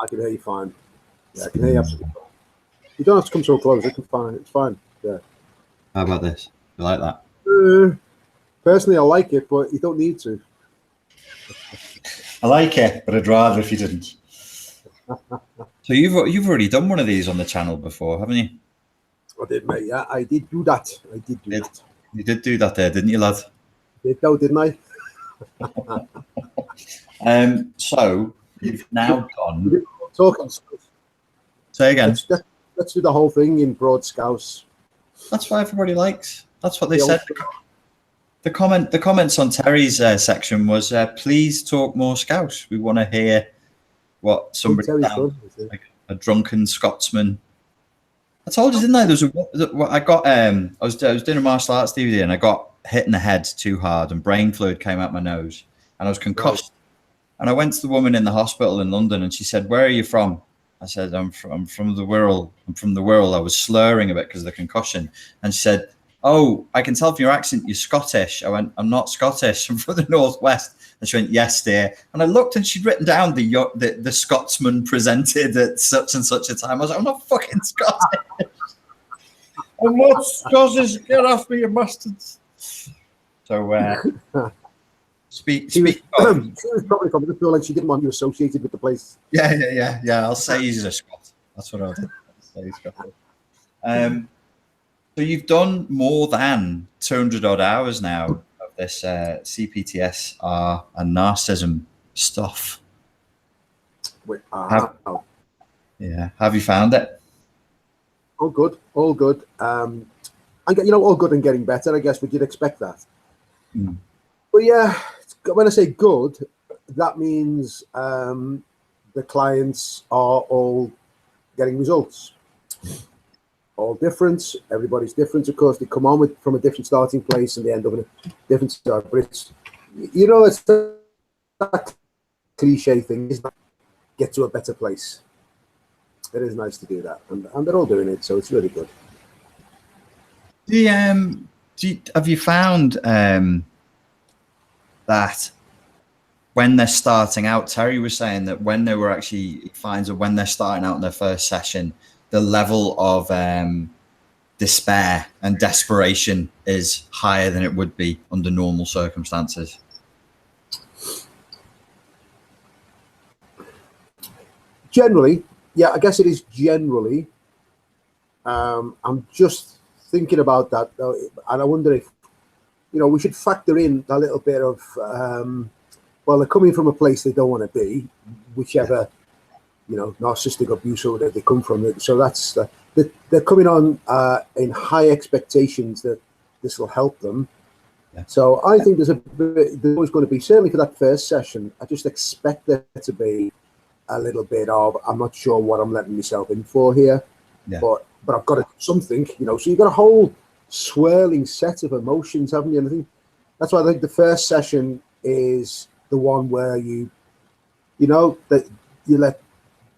I can hear you fine. Yeah, I can hear you absolutely fine. You don't have to come so close. It's fine. It's fine. Yeah. How about this? You like that? Personally, I like it, but you don't need to. I like it, but I'd rather if you didn't. So you've already done one of these on the channel before, haven't you? I did, mate. Yeah, I did do that. I did do that. You did do that there, didn't you, lad? Did though, didn't I? So you've now done. Talking. Say again. Let's do the whole thing in broad Scouse. That's what everybody likes. That's what they said. The comments on Terry's section was, please talk more Scouse. We want to hear what somebody like a drunken Scotsman. I told you, didn't I? I was doing a martial arts DVD and I got hit in the head too hard and brain fluid came out my nose and I was concussed. Right. And I went to the woman in the hospital in London and she said, "Where are you from?" I said, I'm from the Wirral. I'm from the Wirral. I was slurring a bit because of the concussion. And she said, "Oh, I can tell from your accent you're Scottish." I went, "I'm not Scottish. I'm from the Northwest." And she went, "Yes, dear." And I looked and she'd written down the Scotsman presented at such and such a time. I was like, "I'm not fucking Scottish. I'm not Scottish. Get off me, you bastards." So, speak. She was probably from the feel like she didn't want you associated with the place. Yeah. I'll say he's a Scot. That's what I'll do. I'll say he's Scottish. So you've done more than 200 odd hours now of this CPTSR and narcissism stuff. Have you found it? All good. All good. And all good and getting better, I guess, but you'd expect that. Mm. But yeah, when I say good, that means the clients are all getting results. All different. Everybody's different, of course. They come on from a different starting place and they end up in a different start. But it's, it's that cliche thing, isn't it? Get to a better place. It is nice to do that, and they're all doing it, so it's really good. Have you found that when they're starting out, Terry was saying that when he finds that when they're starting out in their first session, the level of despair and desperation is higher than it would be under normal circumstances? Generally, yeah, I guess it is generally. I'm just thinking about that, though, and I wonder if, we should factor in a little bit of, they're coming from a place they don't want to be, whichever, narcissistic abuse or whatever they come from. So that's, they're coming on in high expectations that this will help them. Yeah. So I think there's always going to be, certainly for that first session, I just expect there to be a little bit of, I'm not sure what I'm letting myself in for here, but I've got to do something, so you've got a whole swirling set of emotions, haven't you? And I think that's why I think the first session is the one where you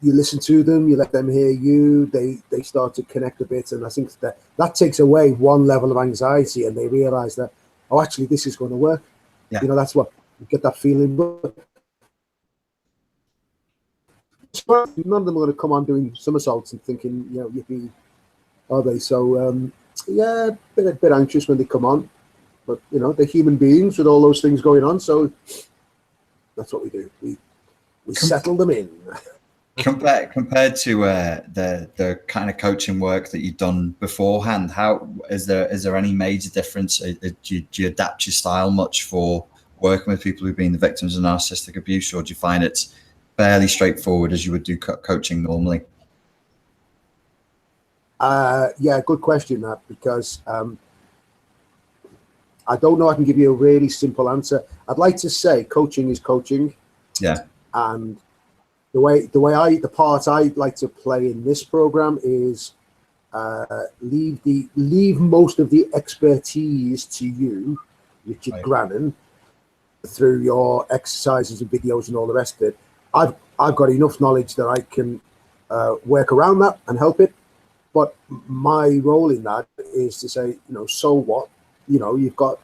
listen to them, you let them hear you, they start to connect a bit, and I think that takes away one level of anxiety, and they realize that, oh, actually this is going to work. Yeah. That's what you get, that feeling. But none of them are going to come on doing somersaults and thinking, yippee, are they? So yeah, a bit anxious when they come on, but they're human beings with all those things going on, so that's what we do. We settle them in. Compared to the kind of coaching work that you've done beforehand, how is there any major difference? Do you adapt your style much for working with people who've been the victims of narcissistic abuse, or do you find it's fairly straightforward as you would do coaching normally? Yeah, good question, that, because I don't know I can give you a really simple answer. I'd like to say coaching is coaching. Yeah. And the part I like to play in this program is leave most of the expertise to you, Richard Grannon, through your exercises and videos and all the rest of it. I've got enough knowledge that I can work around that and help it. But my role in that is to say, so what? You've got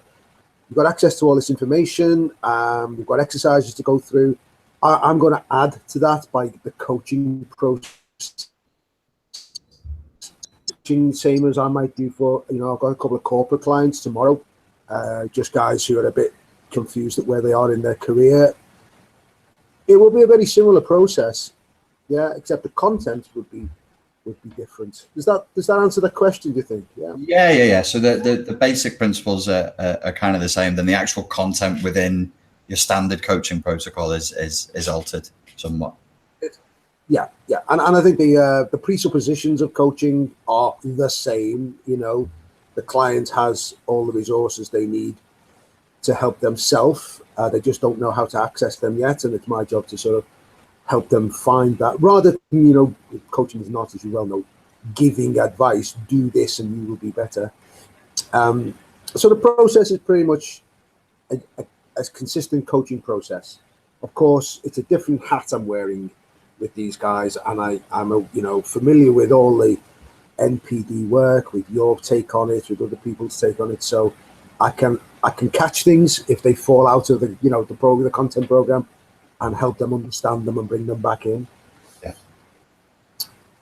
access to all this information. You've got exercises to go through. I'm going to add to that by the coaching process, same as I might do for, you know, I've got a couple of corporate clients tomorrow, just guys who are a bit confused at where they are in their career. It will be a very similar process, yeah, except the content would be different. Does that answer the question, do you think? Yeah. So the basic principles are kind of the same. Then the actual content within your standard coaching protocol is altered somewhat. Yeah. And I think the presuppositions of coaching are the same. You know, the client has all the resources they need to help themselves. They just don't know how to access them yet, and it's my job to sort of help them find that. Rather than, you know, coaching is not, as you well know, giving advice, do this and you will be better. So the process is pretty much a consistent coaching process. Of course, it's a different hat I'm wearing with these guys, and I'm you know, familiar with all the NPD work, with your take on it, with other people's take on it. So I can catch things if they fall out of the, you know, the content program, and help them understand them and bring them back in. Yeah.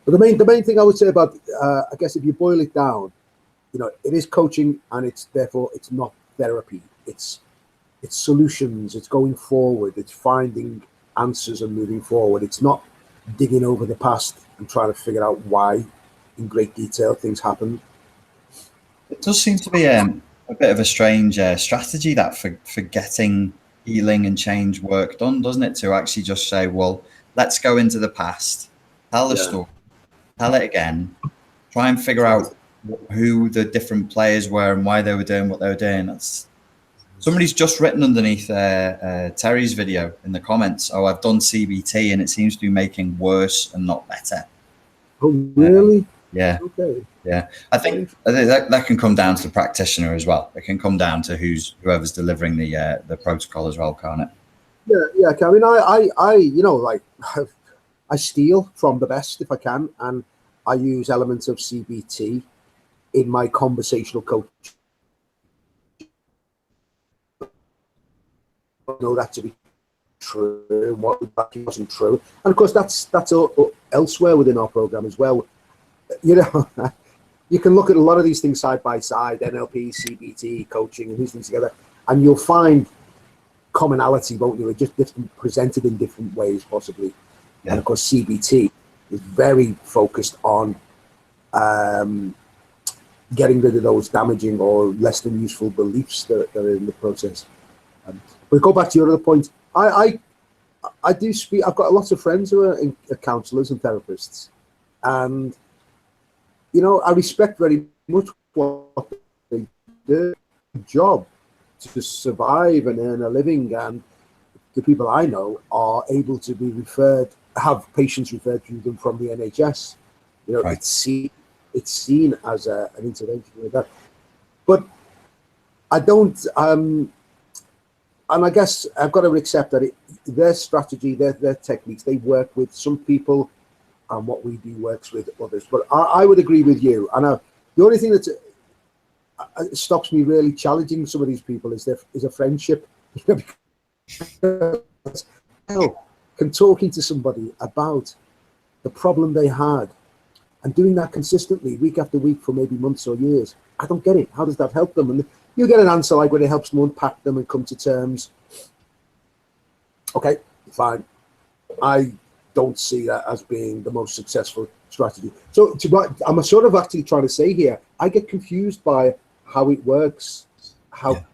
But the main thing I would say about, I guess if you boil it down, you know, it is coaching, and it's therefore it's not therapy. It's solutions. It's going forward. It's finding answers and moving forward. It's not digging over the past and trying to figure out why in great detail things happened. It does seem to be a bit of a strange strategy, that for getting healing and change work done, doesn't it? To actually just say, well, let's go into the past, tell the story, tell it again, try and figure out who the different players were and why they were doing what they were doing. That's somebody's just written underneath Terry's video in the comments, oh, I've done CBT and it seems to be making worse and not better. Oh, really? Yeah. Okay. Yeah, I think that can come down to the practitioner as well. It can come down to whoever's delivering the protocol as well, can't it? Yeah. I mean, I you know, like, I steal from the best if I can, and I use elements of CBT in my conversational coaching. I know that to be true, and what wasn't true, and of course that's all elsewhere within our program as well. You know, you can look at a lot of these things side by side, NLP, CBT, coaching, and these things together, and you'll find commonality, won't you? It's just presented in different ways, possibly. Yeah. And of course, CBT is very focused on getting rid of those damaging or less than useful beliefs that are in the process. But go back to your other point. I do speak. I've got lots of friends who are counselors and therapists, and you know, I respect very much what they do, job to survive and earn a living, and the people I know are able to be have patients referred to them from the NHS. You know, right. It's seen as an intervention like that. But I don't, and I guess I've got to accept that their strategy, their techniques, they work with some people, and what we do works with others. But I would agree with you. And the only thing that stops me really challenging some of these people is a friendship. Can talking to somebody about the problem they had and doing that consistently week after week for maybe months or years, I don't get it. How does that help them? And you get an answer like when it helps them unpack them and come to terms. Okay, fine. I don't see that as being the most successful strategy. So I'm sort of actually trying to say here, I get confused by how it works, how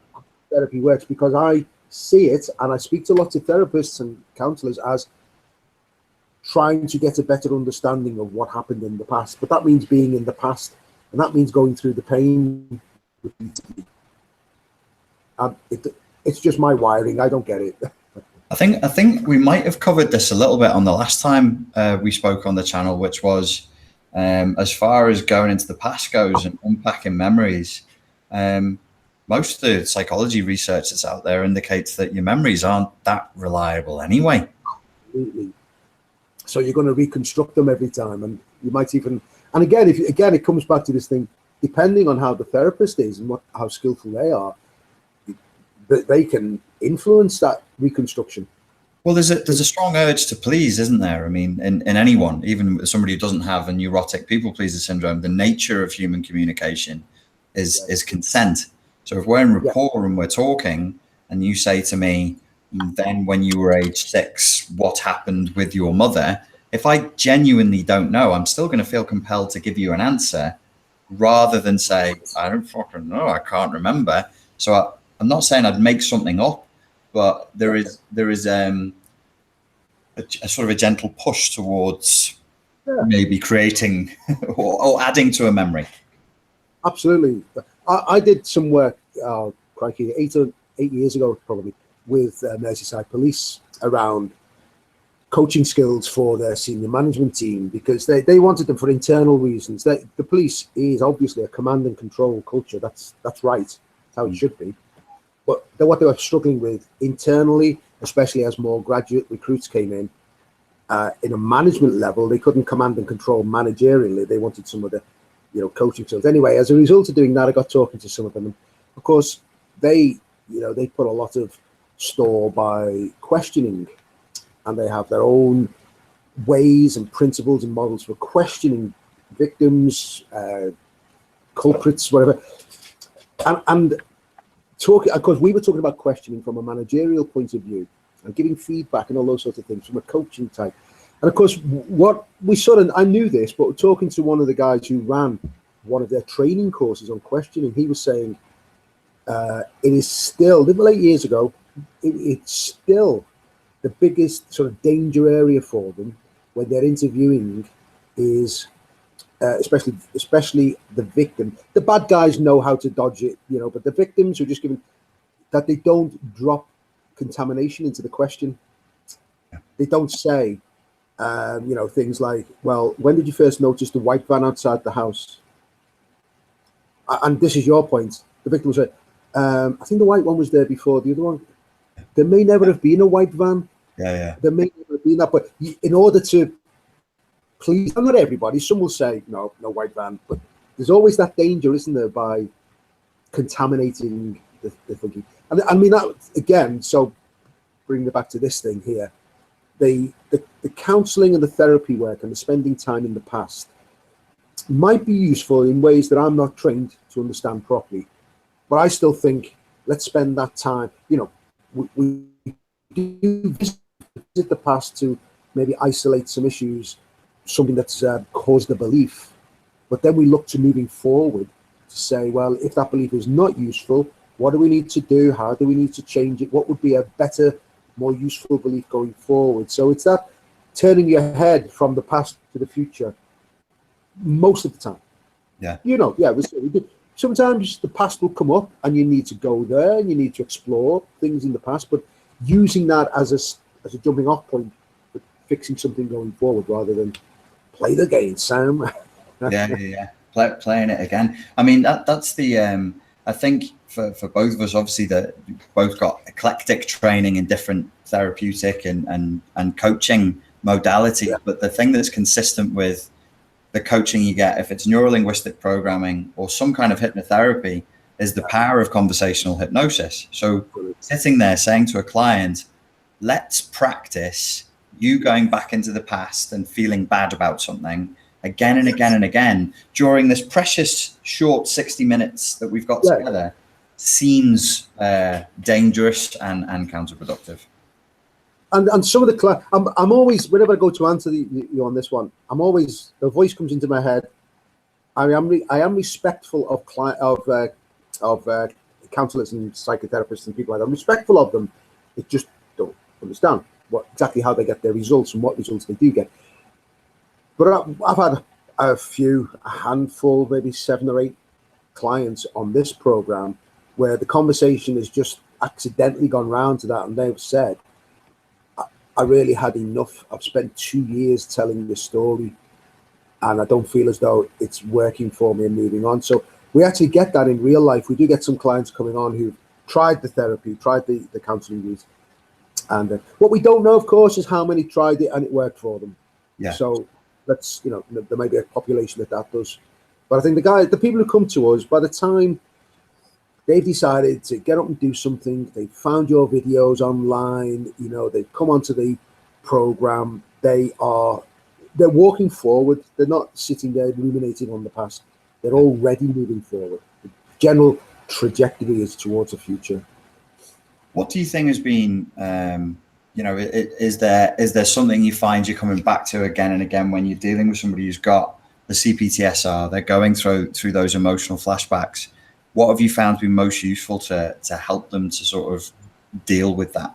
therapy works, because I see it, and I speak to lots of therapists and counselors as trying to get a better understanding of what happened in the past. But that means being in the past, and that means going through the pain repeatedly. It's just my wiring. I don't get it. I think we might have covered this a little bit on the last time we spoke on the channel, which was as far as going into the past goes and unpacking memories. Most of the psychology research that's out there indicates that your memories aren't that reliable anyway. Absolutely. So you're going to reconstruct them every time, and you might even, and again, it comes back to this thing, depending on how the therapist is and how skillful they are, they can influence that reconstruction. Well, there's a strong urge to please, isn't there? I mean, in anyone, even somebody who doesn't have a neurotic people pleaser syndrome, the nature of human communication is consent. So if we're in rapport and we're talking, and you say to me, then when you were age 6, what happened with your mother? If I genuinely don't know, I'm still going to feel compelled to give you an answer, rather than say, I don't fucking know, I can't remember. So I'm not saying I'd make something up, but there is a sort of a gentle push towards maybe creating or adding to a memory. Absolutely. I did some work, crikey, 8 years ago probably, with Merseyside Police around coaching skills for their senior management team, because they wanted them for internal reasons. The police is obviously a command and control culture. That's right. That's how it should be. But what they were struggling with internally, especially as more graduate recruits came in a management level, they couldn't command and control managerially. They wanted some of the, coaching skills. Anyway, as a result of doing that, I got talking to some of them, and of course, they put a lot of store by questioning, and they have their own ways and principles and models for questioning victims, culprits, whatever. And talking, of course, we were talking about questioning from a managerial point of view and giving feedback and all those sorts of things from a coaching type. And of course, what we I knew this, but talking to one of the guys who ran one of their training courses on questioning, he was saying it is still, 8 years ago, it's still the biggest sort of danger area for them when they're interviewing is especially the victim. The bad guys know how to dodge it, but the victims are just given that they don't drop contamination into the question. They don't say, things like, well, when did you first notice the white van outside the house? And this is your point. The victim will say, I think the white one was there before the other one. There may never have been a white van. There may never have been that, but in order to please, not everybody, some will say, no white van, but there's always that danger, isn't there, by contaminating the thinking. And I mean, that again, so bringing it back to this thing here, the counselling and the therapy work and the spending time in the past might be useful in ways that I'm not trained to understand properly. But I still think, let's spend that time, we do visit the past to maybe isolate some issues, something that's caused the belief. But then we look to moving forward to say, well, if that belief is not useful, what do we need to do? How do we need to change it? What would be a better, more useful belief going forward? So it's that turning your head from the past to the future most of the time. We do. Sometimes the past will come up and you need to go there and you need to explore things in the past, but using that as a jumping off point for fixing something going forward rather than play the game, Sam. Playing it again. I mean, that's the I think for both of us, obviously, that both got eclectic training in different therapeutic and coaching modalities, but the thing that's consistent with the coaching you get, if it's neuro-linguistic programming or some kind of hypnotherapy, is the power of conversational hypnosis. So sitting there saying to a client, let's practice you going back into the past and feeling bad about something again and again and again during this precious short 60 minutes that we've got together seems dangerous and counterproductive. And some of the clients, I'm always, whenever I go to answer you on this one, I'm always, the voice comes into my head. I am respectful of counselors and psychotherapists and people like that. I'm respectful of them. They just don't understand exactly how they get their results and what results they do get. But I've had a handful, maybe 7 or 8 clients on this program where the conversation has just accidentally gone round to that, and they've said, I really had enough. I've spent 2 years telling this story and I don't feel as though it's working for me and moving on. So we actually get that in real life. We do get some clients coming on who've tried the therapy, tried the counselling route. And what we don't know, of course, is how many tried it and it worked for them. So that's, there may be a population that does. But I think the people who come to us, by the time they've decided to get up and do something. They found your videos online. You know, they've come onto the program. They're walking forward. They're not sitting there ruminating on the past. They're already moving forward. The general trajectory is towards the future. What do you think has been, you know, is there something you find you're coming back to again and again when you're dealing with somebody who's got the CPTSR, they're going through those emotional flashbacks? What have you found to be most useful to help them to sort of deal with that?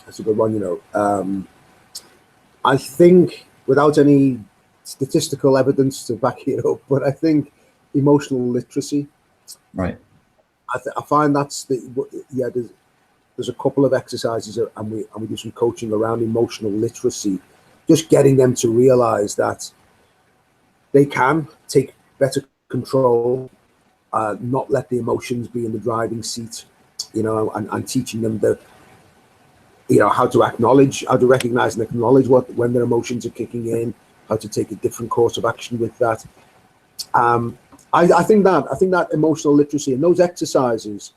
That's a good one, you know. I think, without any statistical evidence to back it up, but I think emotional literacy. Right. I find that's there's a couple of exercises, and we do some coaching around emotional literacy, just getting them to realize that they can take better control, not let the emotions be in the driving seat, you know, and teaching them how to recognize and acknowledge when their emotions are kicking in, how to take a different course of action with that. I think that emotional literacy and those exercises,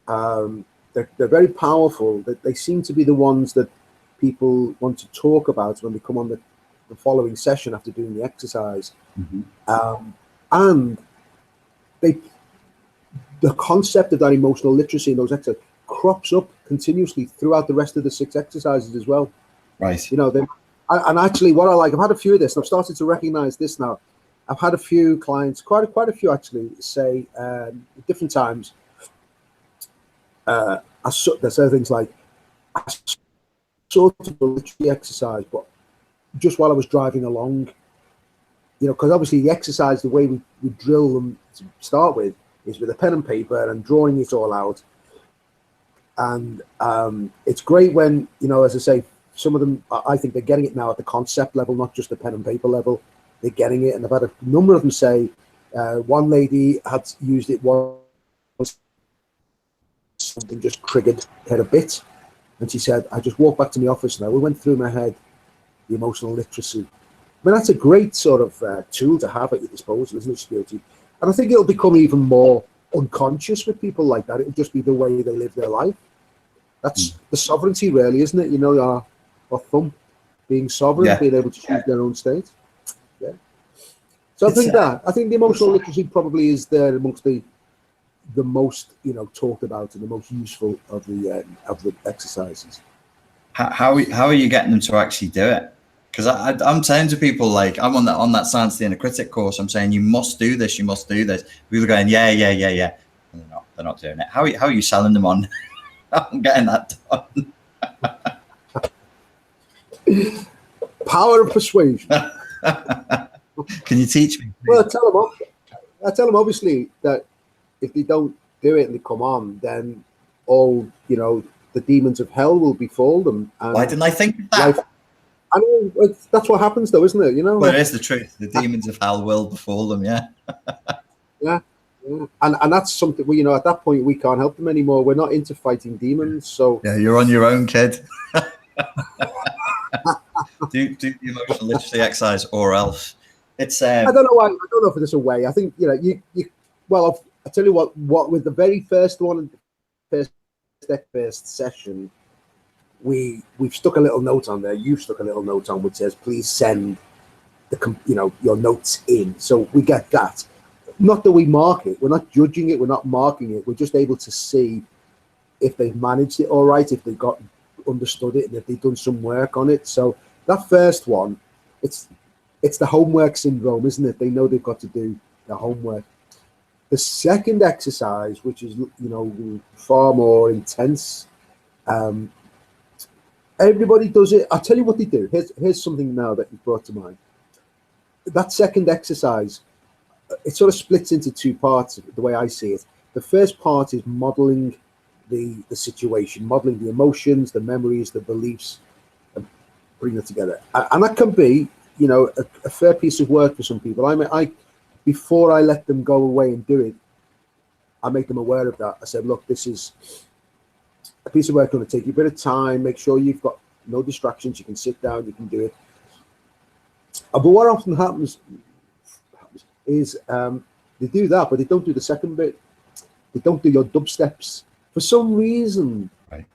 they're very powerful. That they seem to be the ones that people want to talk about when they come on the following session after doing the exercise. And the concept of that emotional literacy in those exercises crops up continuously throughout the rest of the 6 exercises as well. Right. You know, and actually what I like, I've had a few of this, and I've started to recognize this now. I've had a few clients, quite a few actually, say at different times, they say things like, I sort of literally exercise, but just while I was driving along, you know, because obviously the exercise, the way we drill them to start with, is with a pen and paper and drawing it all out. And it's great when, you know, as I say, some of them, I think they're getting it now at the concept level, not just the pen and paper level. They're getting it, and I've had a number of them say, one lady had used it once, something just triggered her a bit, and she said, I just walked back to my office now. We went through my head the emotional literacy. I mean, that's a great sort of tool to have at your disposal, isn't it, security? And I think it'll become even more unconscious with people like that. It'll just be the way they live their life. That's the sovereignty, really, isn't it? You know, our thumb, being sovereign, being able to choose their own state. Yeah. So I think the emotional literacy probably is there amongst the most, you know, talked about and the most useful of the exercises. How are you getting them to actually do it? Because I'm saying to people, like, I'm on that Science the Inner Critic course, I'm saying you must do this, you must do this. People are going, yeah. And they're not doing it. How are you selling them on? I'm getting that done. Power of persuasion. Can you teach me? Well, I tell them obviously that if they don't do it and they come on, then all, you know, the demons of hell will befall them. And why didn't I think of that? I know, that's what happens though, isn't it? You know. Well, it is the truth. The demons of hell will befall them. Yeah. Yeah. And that's something you know, at that point we can't help them anymore. We're not into fighting demons, so yeah, you're on your own, kid. do the emotional literacy exercise, or else it's. I don't know why. I don't know if there's a way. I think, you know, you. Well, I tell you what with the very first one, first session, we've stuck a little note on there. You've stuck a little note on which says, please send your notes in. So we get that. Not that we mark it. We're not judging it. We're not marking it. We're just able to see if they've managed it all right, if they've understood it, and if they've done some work on it. So that first one, it's the homework syndrome, isn't it? They know they've got to do the homework. The second exercise, which is, you know, far more intense, everybody does it. I'll tell you what they do. Here's something now that you brought to mind. That second exercise, it sort of splits into 2 parts, the way I see it. The first part is modeling the situation, modeling the emotions, the memories, the beliefs, and putting it together. And that can be, you know, a fair piece of work for some people. I before I let them go away and do it, I make them aware of that. I said, look, this is a piece of work going to take you a bit of time. Make sure you've got no distractions. You can sit down, you can do it. But what often happens is they do that, but they don't do the second bit. They don't do your dubsteps for some reason. Right.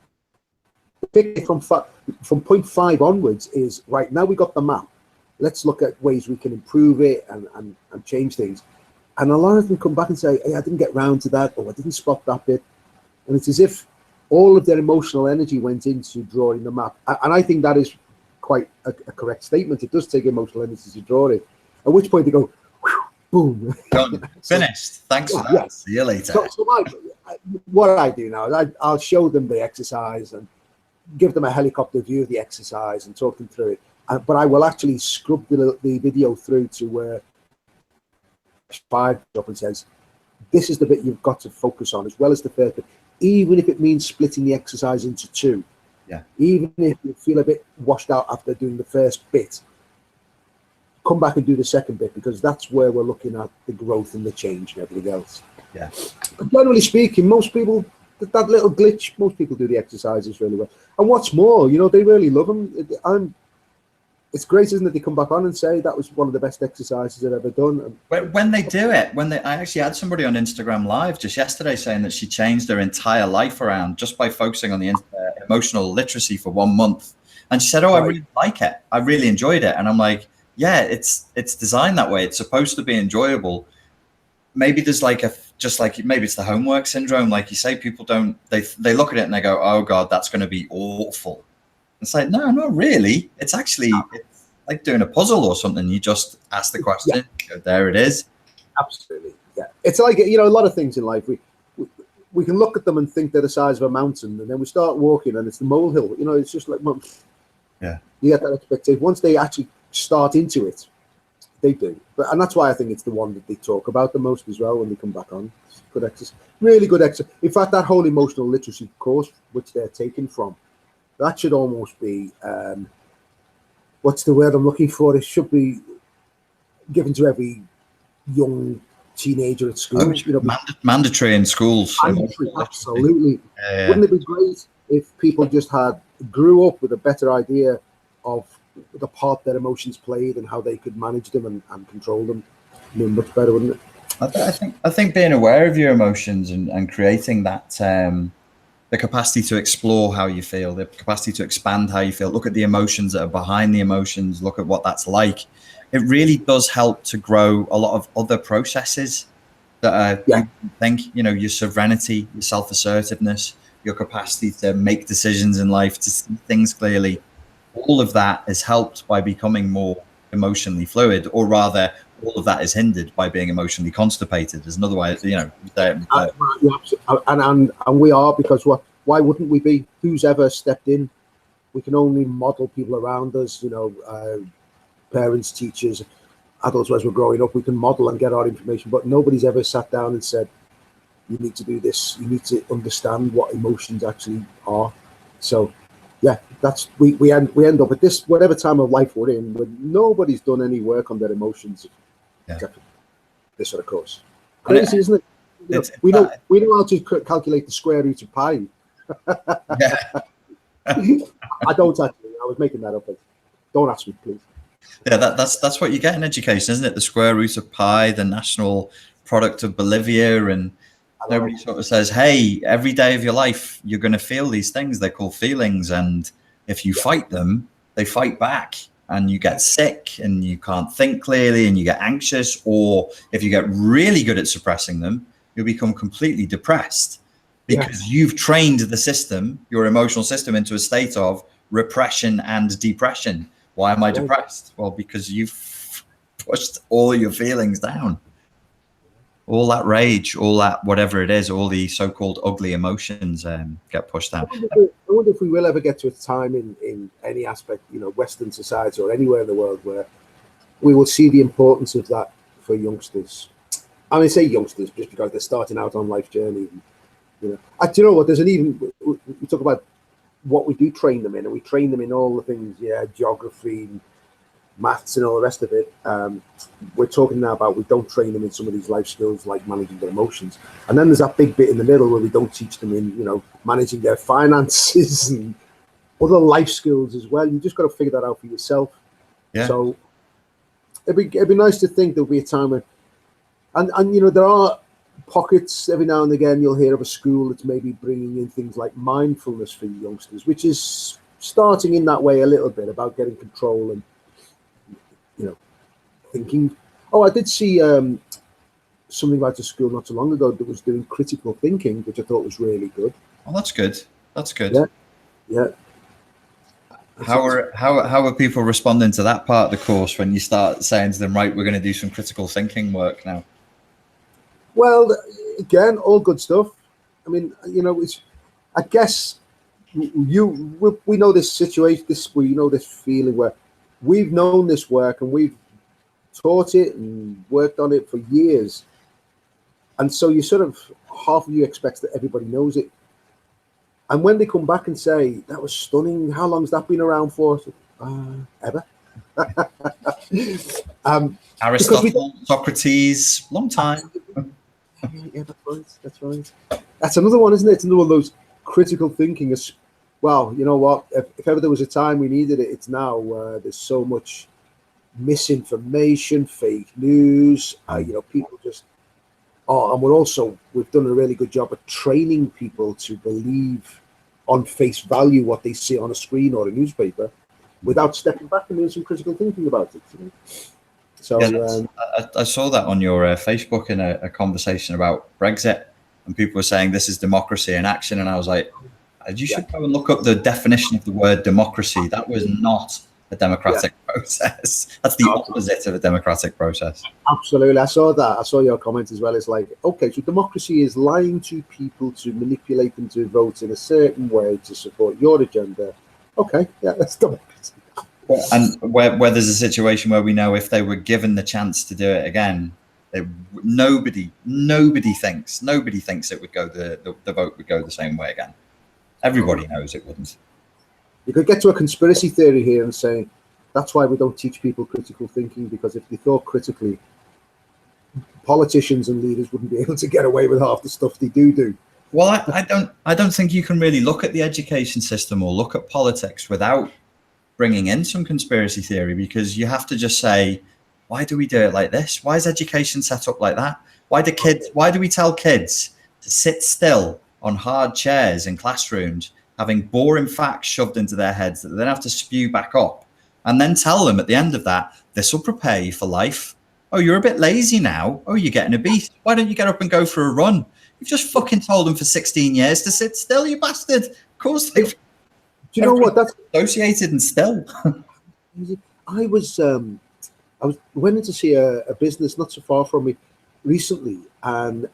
From point 5 onwards is right. Now we got the map. Let's look at ways we can improve it and change things. And a lot of them come back and say, hey, I didn't get round to that, or I didn't spot that bit. And it's as if all of their emotional energy went into drawing the map. And I think that is quite a correct statement. It does take emotional energy to draw it. At which point they go, whew, boom. Done. Finished. Thanks for that. Yeah. See you later. So what I do now is I'll show them the exercise and give them a helicopter view of the exercise and talk them through it. But I will actually scrub the video through to where 5 up and says, this is the bit you've got to focus on, as well as the first bit, even if it means splitting the exercise into 2. Yeah. Even if you feel a bit washed out after doing the first bit, come back and do the second bit, because that's where we're looking at the growth and the change and everything else. Yeah. But generally speaking, most people, that little glitch, most people do the exercises really well. And what's more, you know, they really love them. It's great, isn't it? They come back on and say that was one of the best exercises I've ever done. When they do it, I actually had somebody on Instagram Live just yesterday saying that she changed her entire life around just by focusing on the emotional literacy for 1 month. And she said, oh, I really like it. I really enjoyed it. And I'm like, yeah, it's designed that way. It's supposed to be enjoyable. Maybe there's maybe it's the homework syndrome. Like you say, people they look at it and they go, oh God, that's going to be awful. It's like, no, not really. It's actually it's like doing a puzzle or something. You just ask the question. Yeah. There it is. Absolutely. Yeah. It's like, you know, a lot of things in life, we can look at them and think they're the size of a mountain, and then we start walking and it's the molehill. You know, it's just like, yeah, you get that expectation. Once they actually start into it, they do. And that's why I think it's the one that they talk about the most as well when they come back on. It's good exercise. Really good exercise. In fact, that whole emotional literacy course, which they're taken from, that should almost be, what's the word I'm looking for? It should be given to every young teenager at school. Mandatory in schools. Mandatory, absolutely. Yeah. Wouldn't it be great if people just grew up with a better idea of the part their emotions played and how they could manage them and control them? I mean, much better, wouldn't it? I think being aware of your emotions and creating that the capacity to explore how you feel, the capacity to expand how you feel, look at the emotions that are behind the emotions, look at what that's like. It really does help to grow a lot of other processes that are, you think, you know, your serenity, your self-assertiveness, your capacity to make decisions in life, to see things clearly. All of that is helped by becoming more emotionally fluid, or rather, all of that is hindered by being emotionally constipated. There's another way, you know. And we are, because why wouldn't we be? Who's ever stepped in? We can only model people around us, you know, parents, teachers, adults as we're growing up. We can model and get our information, but nobody's ever sat down and said, you need to do this. You need to understand what emotions actually are. So, yeah, that's we end up at this, whatever time of life we're in, when nobody's done any work on their emotions. Yeah. Except for this sort of course. Crazy, isn't it? We know how to calculate the square root of pi. Yeah. I don't actually. I was making that up. Don't ask me, please. Yeah, that's what you get in education, isn't it? The square root of pi, the national product of Bolivia, and nobody sort of says, hey, every day of your life, you're going to feel these things. They're called feelings. And if you fight them, they fight back. And you get sick and you can't think clearly and you get anxious, or if you get really good at suppressing them, you'll become completely depressed because you've trained the system, your emotional system, into a state of repression and depression. Why am I depressed? Well, because you've pushed all your feelings down. All that rage, all that whatever it is, all the so-called ugly emotions get pushed down. I wonder if we will ever get to a time in any aspect, you know, Western society or anywhere in the world, where we will see the importance of that for youngsters. I mean, say youngsters just because they're starting out on life journey. You know, do you know what? We talk about what we do train them in, and we train them in all the things, geography, maths, and all the rest of it. We're talking now about we don't train them in some of these life skills like managing their emotions, and then there's that big bit in the middle where we don't teach them in, you know, managing their finances and other life skills as well. You just got to figure that out for yourself. Yeah. So it'd be nice to think there'll be a time when, and you know, there are pockets, every now and again, you'll hear of a school that's maybe bringing in things like mindfulness for youngsters, which is starting in that way a little bit about getting control and, you know, thinking. Oh, I did see something about a school not so long ago that was doing critical thinking, which I thought was really good. Oh, that's good. That's good. Yeah, yeah. How are people responding to that part of the course when you start saying to them, right, we're going to do some critical thinking work now? Well, again, all good stuff. I mean, you know, it's, I guess we know this situation, we know this feeling where we've known this work and we've taught it and worked on it for years. And so you sort of, half of you expects that everybody knows it. And when they come back and say, that was stunning, how long's that been around for? Ever. Aristotle, Socrates, long time. Yeah, that's right. That's another one, isn't it? It's another one of those critical thinking. Well, you know what? If ever there was a time we needed it, it's now. There's so much misinformation, fake news. You know, people just. Oh, and we've done a really good job of training people to believe on face value what they see on a screen or a newspaper, without stepping back and doing some critical thinking about it. You know? So yeah, I saw that on your Facebook in a conversation about Brexit, and people were saying this is democracy in action, and I was like, you should go and look up the definition of the word democracy. That was not a democratic process. That's the opposite of a democratic process. Absolutely. I saw that. I saw your comment as well. It's like, okay, so democracy is lying to people to manipulate them to vote in a certain way to support your agenda. Okay, yeah, that's democracy. And where there's a situation where we know if they were given the chance to do it again, nobody thinks it would go, the vote would go the same way again. Everybody knows it wouldn't. You could get to a conspiracy theory here and say that's why we don't teach people critical thinking, because if they thought critically, politicians and leaders wouldn't be able to get away with half the stuff they do. Well, I don't think you can really look at the education system or look at politics without bringing in some conspiracy theory, because you have to just say, why do we do it like this? Why is education set up like that? Why do we tell kids to sit still on hard chairs in classrooms, having boring facts shoved into their heads that they then have to spew back up, and then tell them at the end of that, this will prepare you for life. Oh, you're a bit lazy now. Oh, you're getting obese. Why don't you get up and go for a run? You've just fucking told them for 16 years to sit still, you bastard. Of course they've... Do you know what? That's associated and still. I went in to see a business not so far from me recently, and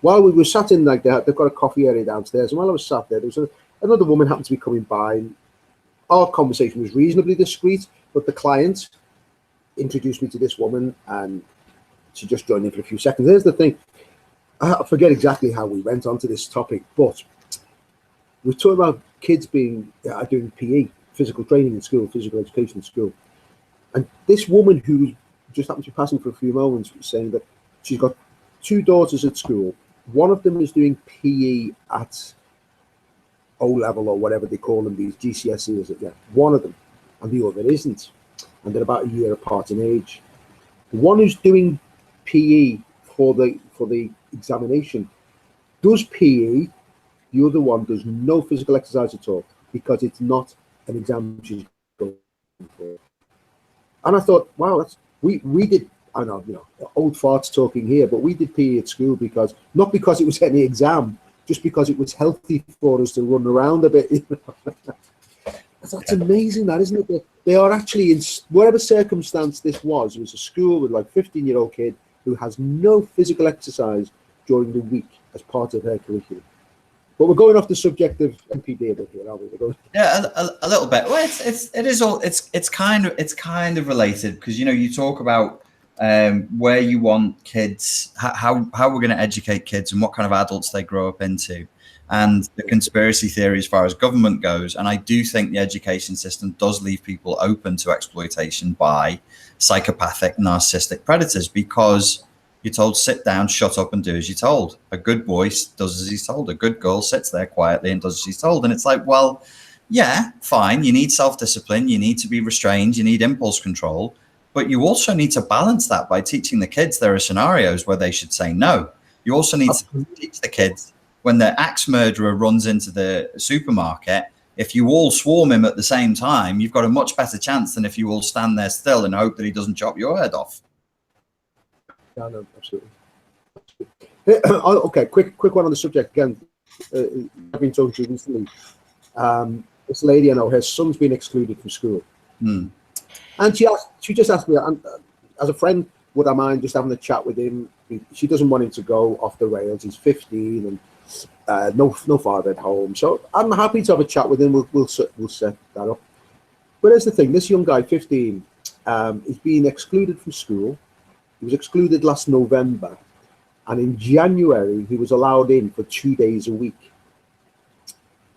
while we were sat in like that, they've got a coffee area downstairs, and while I was sat there was another woman happened to be coming by, and our conversation was reasonably discreet, but the client introduced me to this woman, and she just joined in for a few seconds. Here's the thing, I forget exactly how we went onto this topic, but we're talking about kids doing PE, physical training in school, physical education in school. And this woman who just happened to be passing for a few moments was saying that she's got two daughters at school. One of them is doing PE at O level or whatever they call them, these GCSEs. Yeah, one of them, and the other isn't. And they're about a year apart in age. The one who's doing PE for the examination does PE. The other one does no physical exercise at all, because it's not an exam she's going for. And I thought, wow, we did. I know, old farts talking here, but we did PE at school not because it was any exam, just because it was healthy for us to run around a bit. That's amazing, that, isn't it? They are actually, in whatever circumstance this was, it was a school with like 15-year-old kid who has no physical exercise during the week as part of her curriculum. But we're going off the subject of MPD a bit here, aren't we? Yeah, a little bit. Well, it's kind of related, because you talk about where you want kids, how we're going to educate kids, and what kind of adults they grow up into, and the conspiracy theory as far as government goes. And I do think the education system does leave people open to exploitation by psychopathic, narcissistic predators, because you're told, sit down, shut up, and do as you're told. A good boy does as he's told. A good girl sits there quietly and does as she's told. And it's like, well, yeah, fine. You need self-discipline. You need to be restrained. You need impulse control. But you also need to balance that by teaching the kids there are scenarios where they should say no. You also need to teach the kids when the axe murderer runs into the supermarket, if you all swarm him at the same time, you've got a much better chance than if you all stand there still and hope that he doesn't chop your head off. Yeah, no, absolutely. Okay, quick one on the subject again. I've been talking to you recently. This lady I know, her son's been excluded from school, and she just asked me, as a friend, would I mind just having a chat with him? She doesn't want him to go off the rails. He's 15 and no father at home, so I'm happy to have a chat with him. We'll set that up. But here's the thing: this young guy, 15, is being excluded from school. He was excluded last November, and in January he was allowed in for 2 days a week.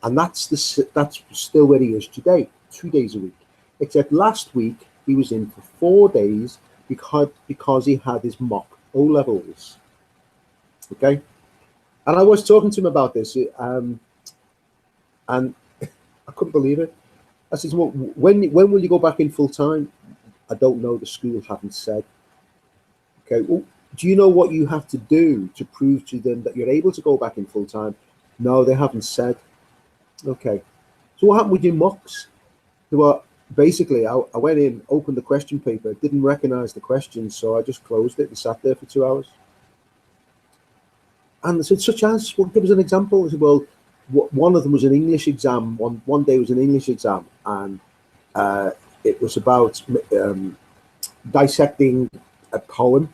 And that's still where he is today, 2 days a week. Except last week he was in for 4 days because he had his mock O-levels. Okay, and I was talking to him about this, and I couldn't believe it. I said, "Well, when will you go back in full time?" I don't know. The school haven't said. Okay, well, do you know what you have to do to prove to them that you're able to go back in full time? No, they haven't said. Okay, so what happened with your mocks? Well, basically, I went in, opened the question paper, didn't recognize the questions, so I just closed it and sat there for 2 hours. And I said, such as, well, give us an example. I said, well, one of them was an English exam. One day was an English exam, and it was about dissecting a poem.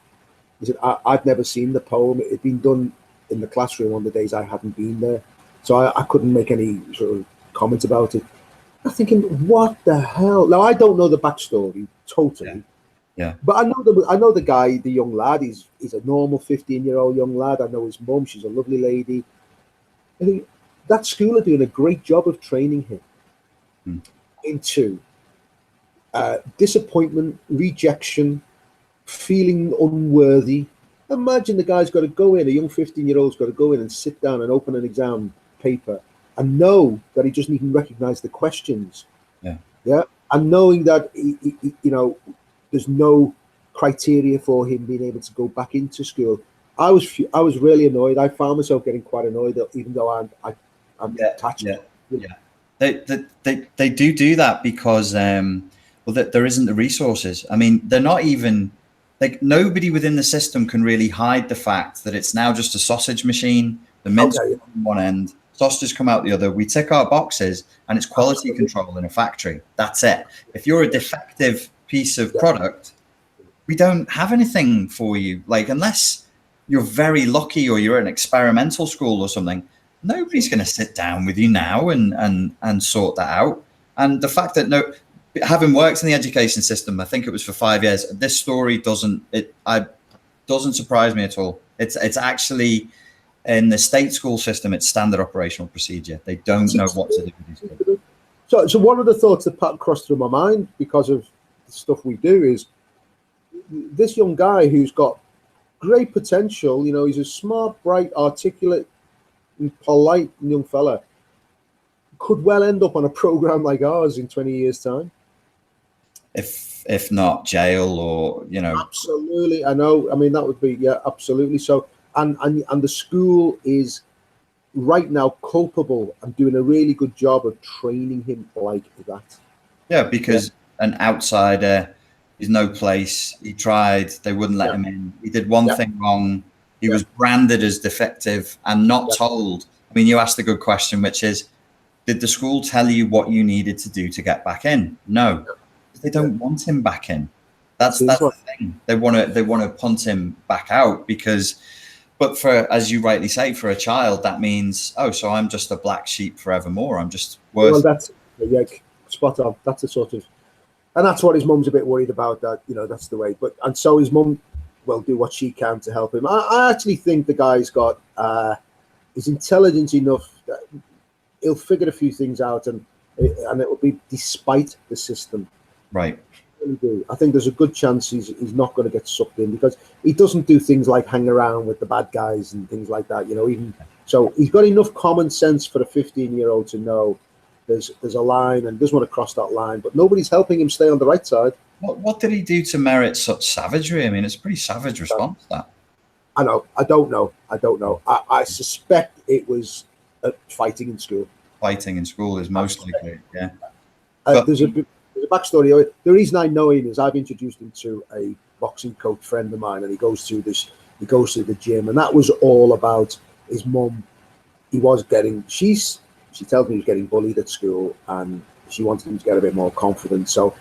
He said, I'd never seen the poem. It had been done in the classroom on the days I hadn't been there. So I couldn't make any sort of comment about it. I'm thinking, what the hell? Now, I don't know the backstory totally. Yeah. But I know the guy, the young lad. He's a normal 15-year-old young lad. I know his mum. She's a lovely lady. I think that school are doing a great job of training him into disappointment, rejection, feeling unworthy. Imagine the guy's got to go in, a young 15-year-old's got to go in and sit down and open an exam paper and know that he doesn't even recognize the questions. Yeah. And knowing that, there's no criteria for him being able to go back into school. I was really annoyed. I found myself getting quite annoyed, even though I'm attached. They do that because there isn't the resources. I mean, they're not even like, nobody within the system can really hide the fact that it's now just a sausage machine. The mince on one end, sausages come out the other. We tick our boxes, and it's quality control in a factory. That's it. If you're a defective piece of product, we don't have anything for you. Like, unless you're very lucky or you're at an experimental school or something, nobody's going to sit down with you now and sort that out. And the fact that having worked in the education system, I think it was for 5 years, this story doesn't surprise me at all. It's actually, in the state school system, it's standard operational procedure. They don't know what to do with these kids. So one of the thoughts that crossed through my mind because of the stuff we do is this young guy who's got great potential. He's a smart, bright, articulate, and polite young fella. Could well end up on a program like ours in 20 years' time. If not jail or, Absolutely. I know. I mean, that would be, absolutely. So, and the school is right now culpable and doing a really good job of training him like that. Yeah, because an outsider is no place. He tried, they wouldn't let him in. He did one thing wrong. He was branded as defective and not told. I mean, you asked a good question, which is, did the school tell you what you needed to do to get back in? No. They don't want him back in. That's the thing. They want to punt him back out but for, as you rightly say, for a child, that means, so I'm just a black sheep forevermore. I'm just worth. Well, that's spot on. That's a sort of, and that's what his mum's a bit worried about. That that's the way. And so his mum will do what she can to help him. I actually think the guy's got is intelligent enough that he'll figure a few things out, and it will be despite the system. Right. I really do. I think there's a good chance he's not going to get sucked in because he doesn't do things like hang around with the bad guys and things like that. Even so, he's got enough common sense for a 15-year-old to know there's a line and doesn't want to cross that line. But nobody's helping him stay on the right side. What did he do to merit such savagery? I mean, it's a pretty savage response, that. I know. I don't know. I suspect it was fighting in school. Fighting in school is most likely, yeah. But There's a backstory. The reason I know him is I've introduced him to a boxing coach friend of mine, and he goes to the gym, and that was all about his mum. She tells me he was getting bullied at school, and she wanted him to get a bit more confident. So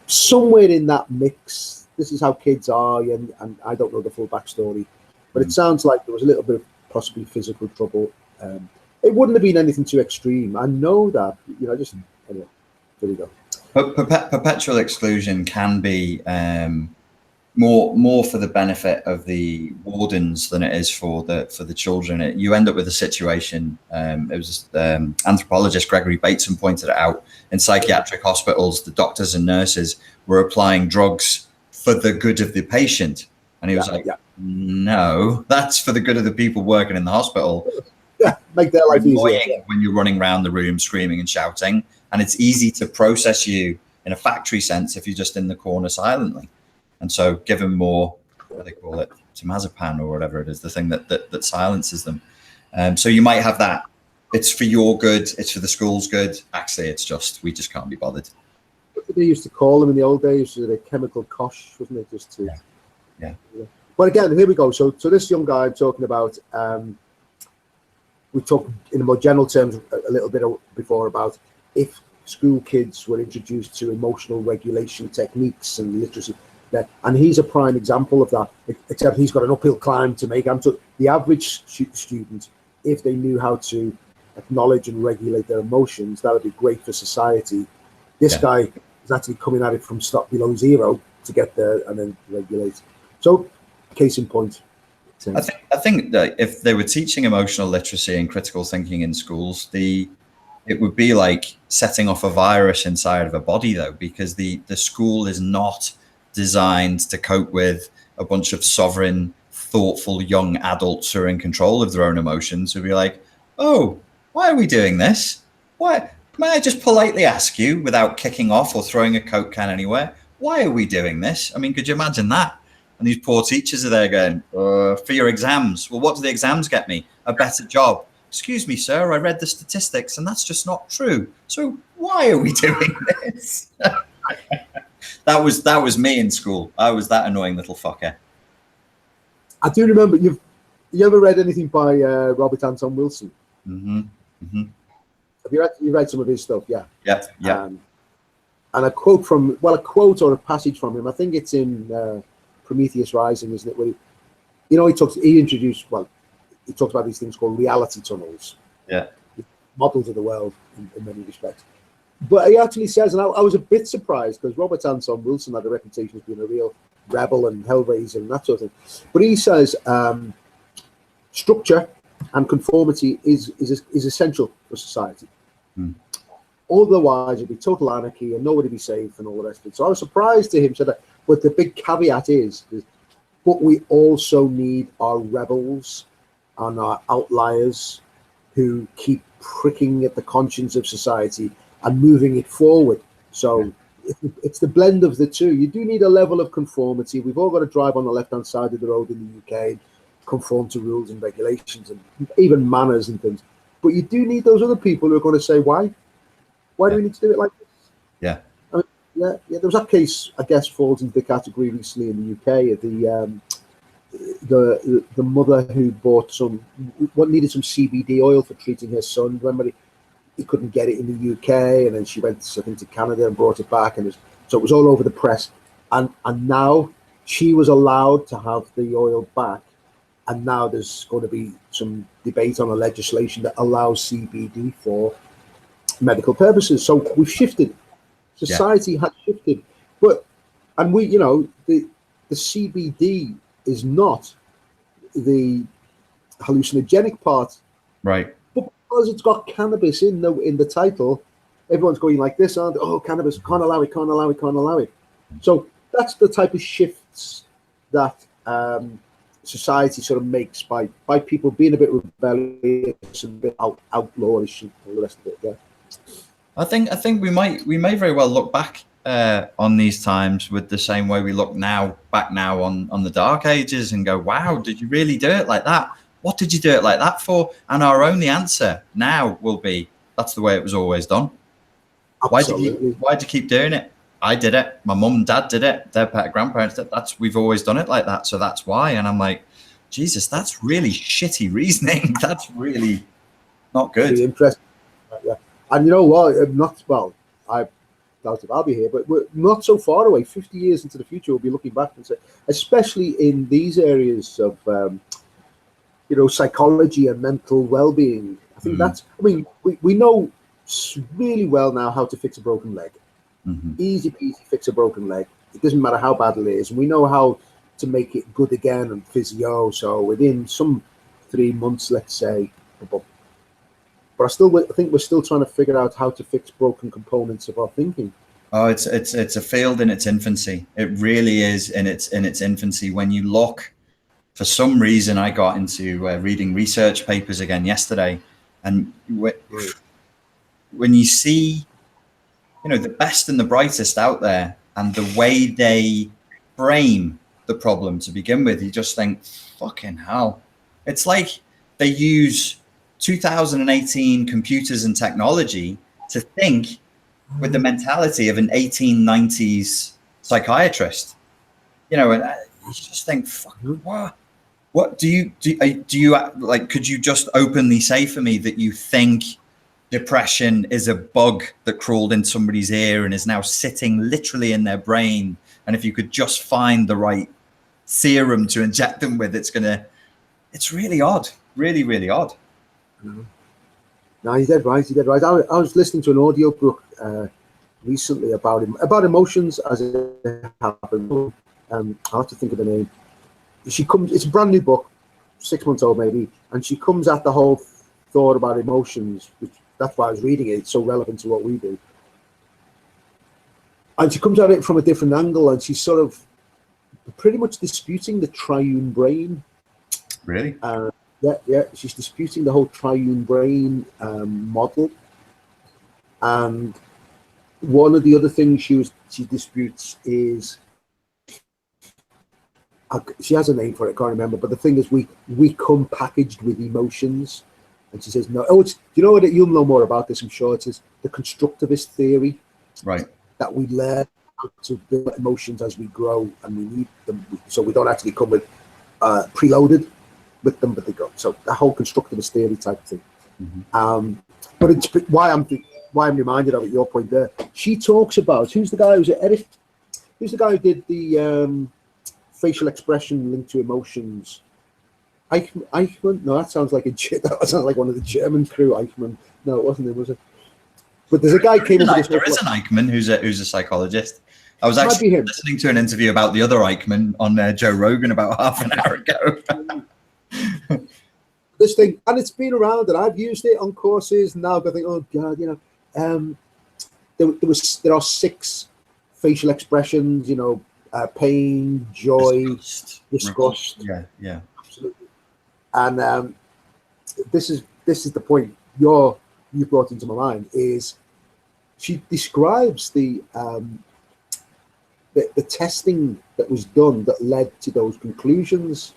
somewhere in that mix, this is how kids are, and I don't know the full backstory, but it sounds like there was a little bit of possibly physical trouble. It wouldn't have been anything too extreme. I know that, anyway, there we go. But perpetual exclusion can be more for the benefit of the wardens than it is for the children. You end up with a situation. It was anthropologist Gregory Bateson pointed it out. In psychiatric hospitals, the doctors and nurses were applying drugs for the good of the patient, and he was no, that's for the good of the people working in the hospital. Yeah, make their life easier. When you're running around the room screaming and shouting, and it's easy to process you in a factory sense if you're just in the corner silently. And so give them more, what do they call it, temazepam or whatever it is, the thing that silences them. So you might have that. It's for your good. It's for the school's good. Actually, it's just, we just can't be bothered. What did they used to call them in the old days? Was it a chemical kosh, wasn't it? Just to, yeah. But again, here we go. So this young guy I'm talking about, we talked in more general terms a little bit before about if school kids were introduced to emotional regulation techniques and literacy. And he's a prime example of that, except he's got an uphill climb to make. The average student, if they knew how to acknowledge and regulate their emotions, that would be great for society. This guy is actually coming at it from stop below zero to get there and then regulate. So, case in point. I think that if they were teaching emotional literacy and critical thinking in schools, it would be like setting off a virus inside of a body, though, because the school is not designed to cope with a bunch of sovereign, thoughtful young adults who are in control of their own emotions, who'd be like, oh, why are we doing this? Why? May I just politely ask you, without kicking off or throwing a Coke can anywhere, why are we doing this? I mean, could you imagine that? And these poor teachers are there going, for your exams. Well, what do the exams get me? A better job. Excuse me, sir, I read the statistics and that's just not true. So why are we doing this? That was me in school. I was that annoying little fucker. I do remember. You ever read anything by Robert Anton Wilson? Mm-hmm. Mm-hmm. Have you read some of his stuff? Yeah. Yeah. And a quote or a passage from him. I think it's in Prometheus Rising, isn't it? Where he talks about these things called reality tunnels. Yeah. Models of the world in many respects. But he actually says, and I was a bit surprised because Robert Anton Wilson had a reputation as being a real rebel and hellraiser and that sort of thing. But he says structure and conformity is essential for society. Otherwise, it'd be total anarchy and nobody be safe and all the rest of it. So I was surprised to him say that. But the big caveat is, but we also need our rebels and our outliers who keep pricking at the conscience of society and moving it forward. So it's the blend of the two. You do need a level of conformity. We've all got to drive on the left-hand side of the road in the UK, conform to rules and regulations and even manners and things. But you do need those other people who are going to say, why? Why do we need to do it like this? Yeah. I mean, yeah. There was that case, I guess, falls into the category recently in the UK, the mother who bought needed some CBD oil for treating her son. Remember, he couldn't get it in the UK, and then she went, I think, to Canada and brought it back, and so it was all over the press. And now she was allowed to have the oil back, and now there's going to be some debate on a legislation that allows CBD for medical purposes. So we've shifted. Society has shifted, and we, the CBD is not the hallucinogenic part, right? But because it's got cannabis in the title, everyone's going like this, and cannabis, can't allow it. So that's the type of shifts that society sort of makes by people being a bit rebellious and a bit outlawish and all the rest of it. Yeah. I think we may very well look back on these times with the same way we look back now on the Dark Ages and go, wow, did you really do it like that? What did you do it like that for? And our only answer now will be, that's the way it was always done. Absolutely. Why'd you keep doing it? I did it. My mum and dad did it. Their grandparents did it. We've always done it like that. So that's why. And I'm like, Jesus, that's really shitty reasoning. That's really not good. Really interesting. Yeah. And you know what? I doubt if I'll be here, but we're not so far away. 50 years into the future, we'll be looking back and say, especially in these areas of, psychology and mental well-being. I think we know really well now how to fix a broken leg. Easy peasy, fix a broken leg. It doesn't matter how bad it is. And we know how to make it good again and physio. So within some 3 months, let's say, but I think we're still trying to figure out how to fix broken components of our thinking. Oh, it's a field in its infancy. It really is in its infancy. When you look, for some reason, I got into reading research papers again yesterday, and when you see, the best and the brightest out there, and the way they frame the problem to begin with, you just think, fucking hell. It's like they use 2018 computers and technology to think with the mentality of an 1890s psychiatrist, and you just think, fuck, what do you like? Could you just openly say for me that you think depression is a bug that crawled in somebody's ear and is now sitting literally in their brain, and if you could just find the right serum to inject them with, it's really odd, really, really odd. No, you're dead right. I was listening to an audio book recently about emotions as it happened. I'll have to think of the name. It's a brand new book, 6 months old maybe, and she comes at the whole thought about emotions, which that's why I was reading it. It's so relevant to what we do. And she comes at it from a different angle, and she's sort of pretty much disputing the triune brain. Really? Yeah. She's disputing the whole triune brain model. And one of the other things she disputes is, she has a name for it, I can't remember, but the thing is we come packaged with emotions. And she says, no. Oh, do you know what? You'll know more about this, I'm sure. It's the constructivist theory. Right. That we learn how to build emotions as we grow, and we need them. So we don't actually come with preloaded with them, but they go. So the whole constructivist theory type thing. But it's why I'm reminded of it, your point there. She talks about, who's the guy who did the facial expression linked to emotions? Eichmann? No, that sounds like one of the German crew. Eichmann? No, it wasn't. It was But there's a guy came up with this. There is an Eichmann who's a psychologist. I was actually listening to an interview about the other Eichmann on Joe Rogan about half an hour ago. This thing, and it's been around, and I've used it on courses. And now I think, oh God, there are 6 facial expressions. Pain, joy, disgust. Yeah, absolutely. And this is the point you brought into my mind. Is she describes the testing that was done that led to those conclusions.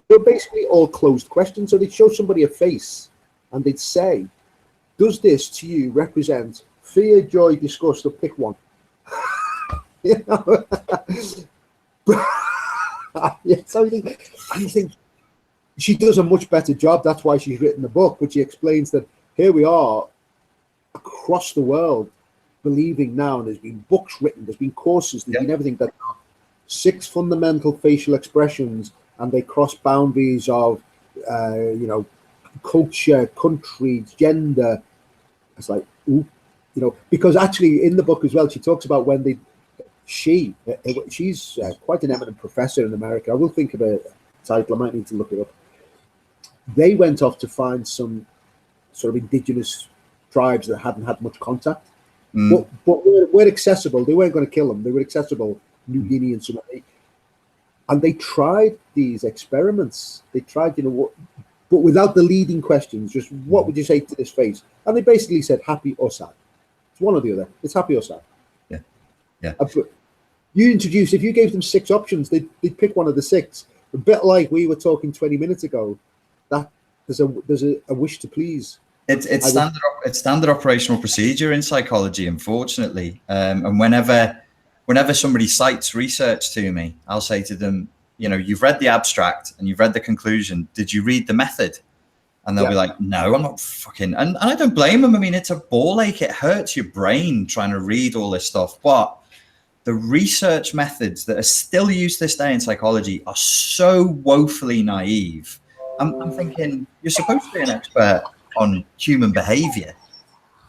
They're basically all closed questions. So they'd show somebody a face and they'd say, does this to you represent fear, joy, disgust, or pick one? So you think she does a much better job. That's why she's written the book. But she explains that here we are across the world believing now, and there's been books written, there's been courses, there's been everything, that 6 fundamental facial expressions, and they cross boundaries of culture, country, gender. It's like, because actually in the book as well, she talks about when she's quite an eminent professor in America. I will think of a title, I might need to look it up. They went off to find some sort of indigenous tribes that hadn't had much contact, but were accessible. They weren't going to kill them. They were accessible, New Guinea and something. And they tried these experiments. They tried, but without the leading questions. Just what would you say to this face? And they basically said happy or sad. It's one or the other. It's happy or sad. Yeah. Yeah. You introduced, if you gave them 6 options, they'd pick one of the 6. A bit like we were talking 20 minutes ago, that there's a wish to please. It's standard operational procedure in psychology, unfortunately. And whenever somebody cites research to me, I'll say to them, you know, you've read the abstract and you've read the conclusion. Did you read the method? And they'll be like, no, I'm not fucking, and I don't blame them. I mean, it's a ball ache. It hurts your brain trying to read all this stuff. But the research methods that are still used this day in psychology are so woefully naive. I'm thinking, you're supposed to be an expert on human behavior.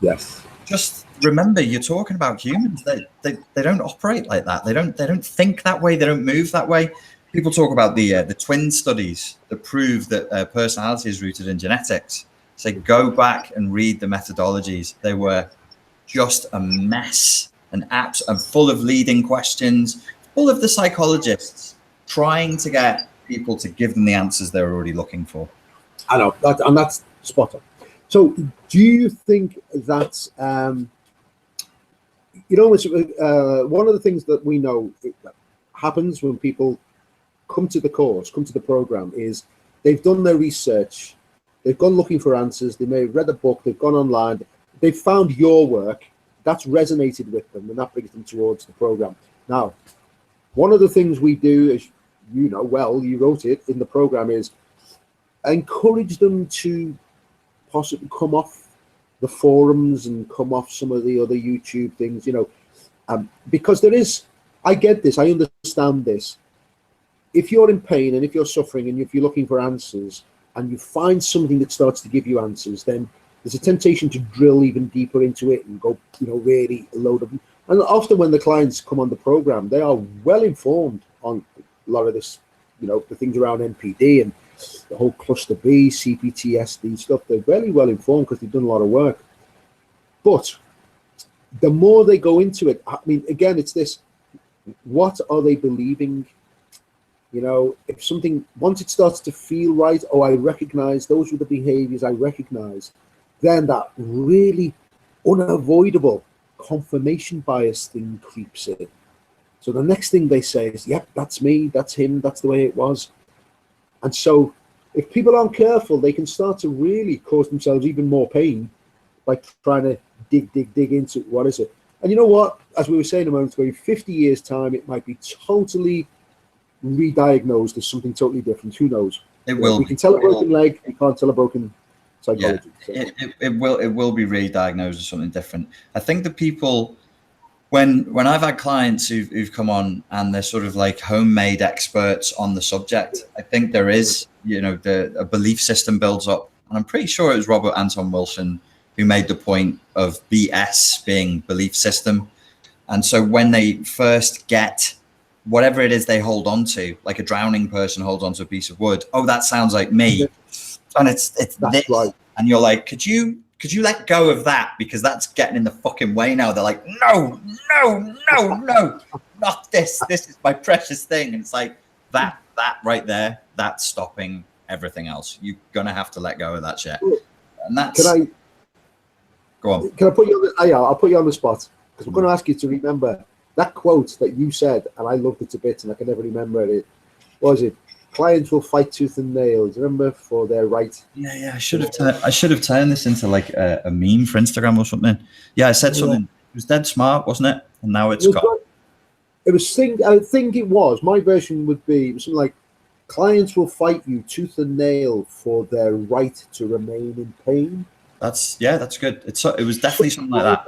Yes. Just remember, you're talking about humans. They don't operate like that. They don't think that way. They don't move that way. People talk about the twin studies that prove that personality is rooted in genetics. So go back and read the methodologies. They were just a mess and apps and full of leading questions, full of the psychologists trying to get people to give them the answers they're already looking for. I know, and that's spot on. So do you think that, one of the things that we know that happens when people come to the course, come to the program, is they've done their research, they've gone looking for answers, they may have read a book, they've gone online, they've found your work, that's resonated with them, and that brings them towards the program. Now, one of the things we do, as you know well, you wrote it in the program, is encourage them to possibly come off the forums and come off some of the other YouTube things, because there is, I get this, I understand this. If you're in pain and if you're suffering and if you're looking for answers and you find something that starts to give you answers, then there's a temptation to drill even deeper into it and go, really load up. And often when the clients come on the program, they are well informed on a lot of this, the things around NPD and the whole cluster B, CPTSD stuff. They're very well informed because they've done a lot of work. But the more they go into it, I mean, again, it's this, what are they believing? If something, once it starts to feel right, I recognize those are the behaviors I recognize, then that really unavoidable confirmation bias thing creeps in. So the next thing they say is, yep, that's me, that's him, that's the way it was. And so if people aren't careful, they can start to really cause themselves even more pain by trying to dig into what is it. And you know what? As we were saying a moment ago, in 50 years' time, it might be totally re-diagnosed as something totally different. Who knows? It will. We can tell a broken leg, we can't tell a broken psychology. Yeah, it will be re-diagnosed as something different. I think the people, when I've had clients who've come on and they're sort of like homemade experts on the subject, I think there is, a belief system builds up. And I'm pretty sure it was Robert Anton Wilson who made the point of BS being belief system. And so when they first get whatever it is they hold on to, like a drowning person holds onto a piece of wood, that sounds like me. And it's this. Right. And you're like, could you let go of that? Because that's getting in the fucking way now. They're like, no, not this. This is my precious thing. And it's like that right there, that's stopping everything else. You're gonna have to let go of that shit. And that's go on. Can I put you on I'll put you on the spot, because I'm gonna ask you to remember that quote that you said, and I loved it a bit, and I can never remember it. What was it? Clients will fight tooth and nail. Do you remember? For their right. Yeah. I should have turned this into like a meme for Instagram or something. Yeah, I said something. It was dead smart, wasn't it? And now it's got. It was. I think it was. My version would be something like, clients will fight you tooth and nail for their right to remain in pain. That's good. It was definitely something like that.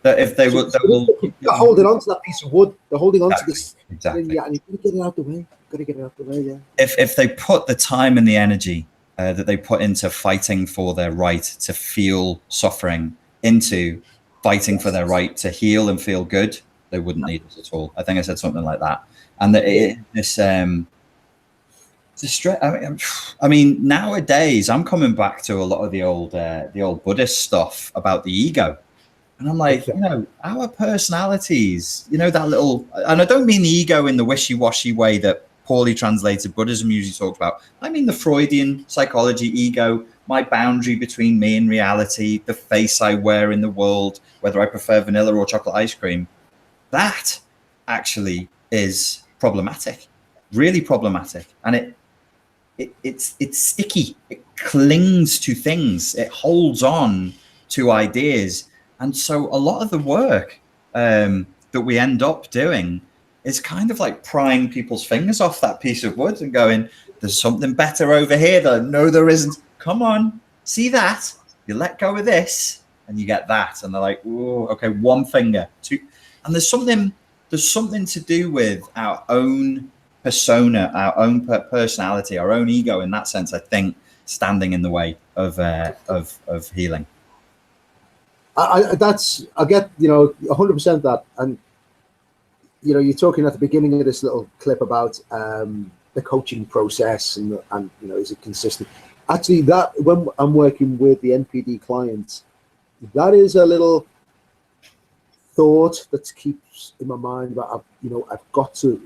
That if they will, they're holding on to that piece of wood. They're holding on to this. Exactly. Yeah, and you've got to get it out the way. Got to get it out the way. Yeah. If they put the time and the energy that they put into fighting for their right to feel suffering into fighting for their right to heal and feel good, they wouldn't need us at all. I think I said something like that. And I mean, nowadays I'm coming back to a lot of the old Buddhist stuff about the ego. And I'm like, our personalities, that little, and I don't mean the ego in the wishy-washy way that poorly translated Buddhism usually talks about. I mean the Freudian psychology ego, my boundary between me and reality, the face I wear in the world, whether I prefer vanilla or chocolate ice cream. That actually is problematic, really problematic. And it's sticky. It clings to things. It holds on to ideas. And so a lot of the work that we end up doing is kind of like prying people's fingers off that piece of wood and going, there's something better over here. No, there isn't. Come on, see that? You let go of this and you get that. And they're like, oh, okay, one finger, two. And there's something to do with our own persona, our own personality, our own ego in that sense, I think, standing in the way of healing. I get, 100% that. And, you're talking at the beginning of this little clip about the coaching process and is it consistent? Actually, that when I'm working with the NPD clients, that is a little thought that keeps in my mind about, I've got to,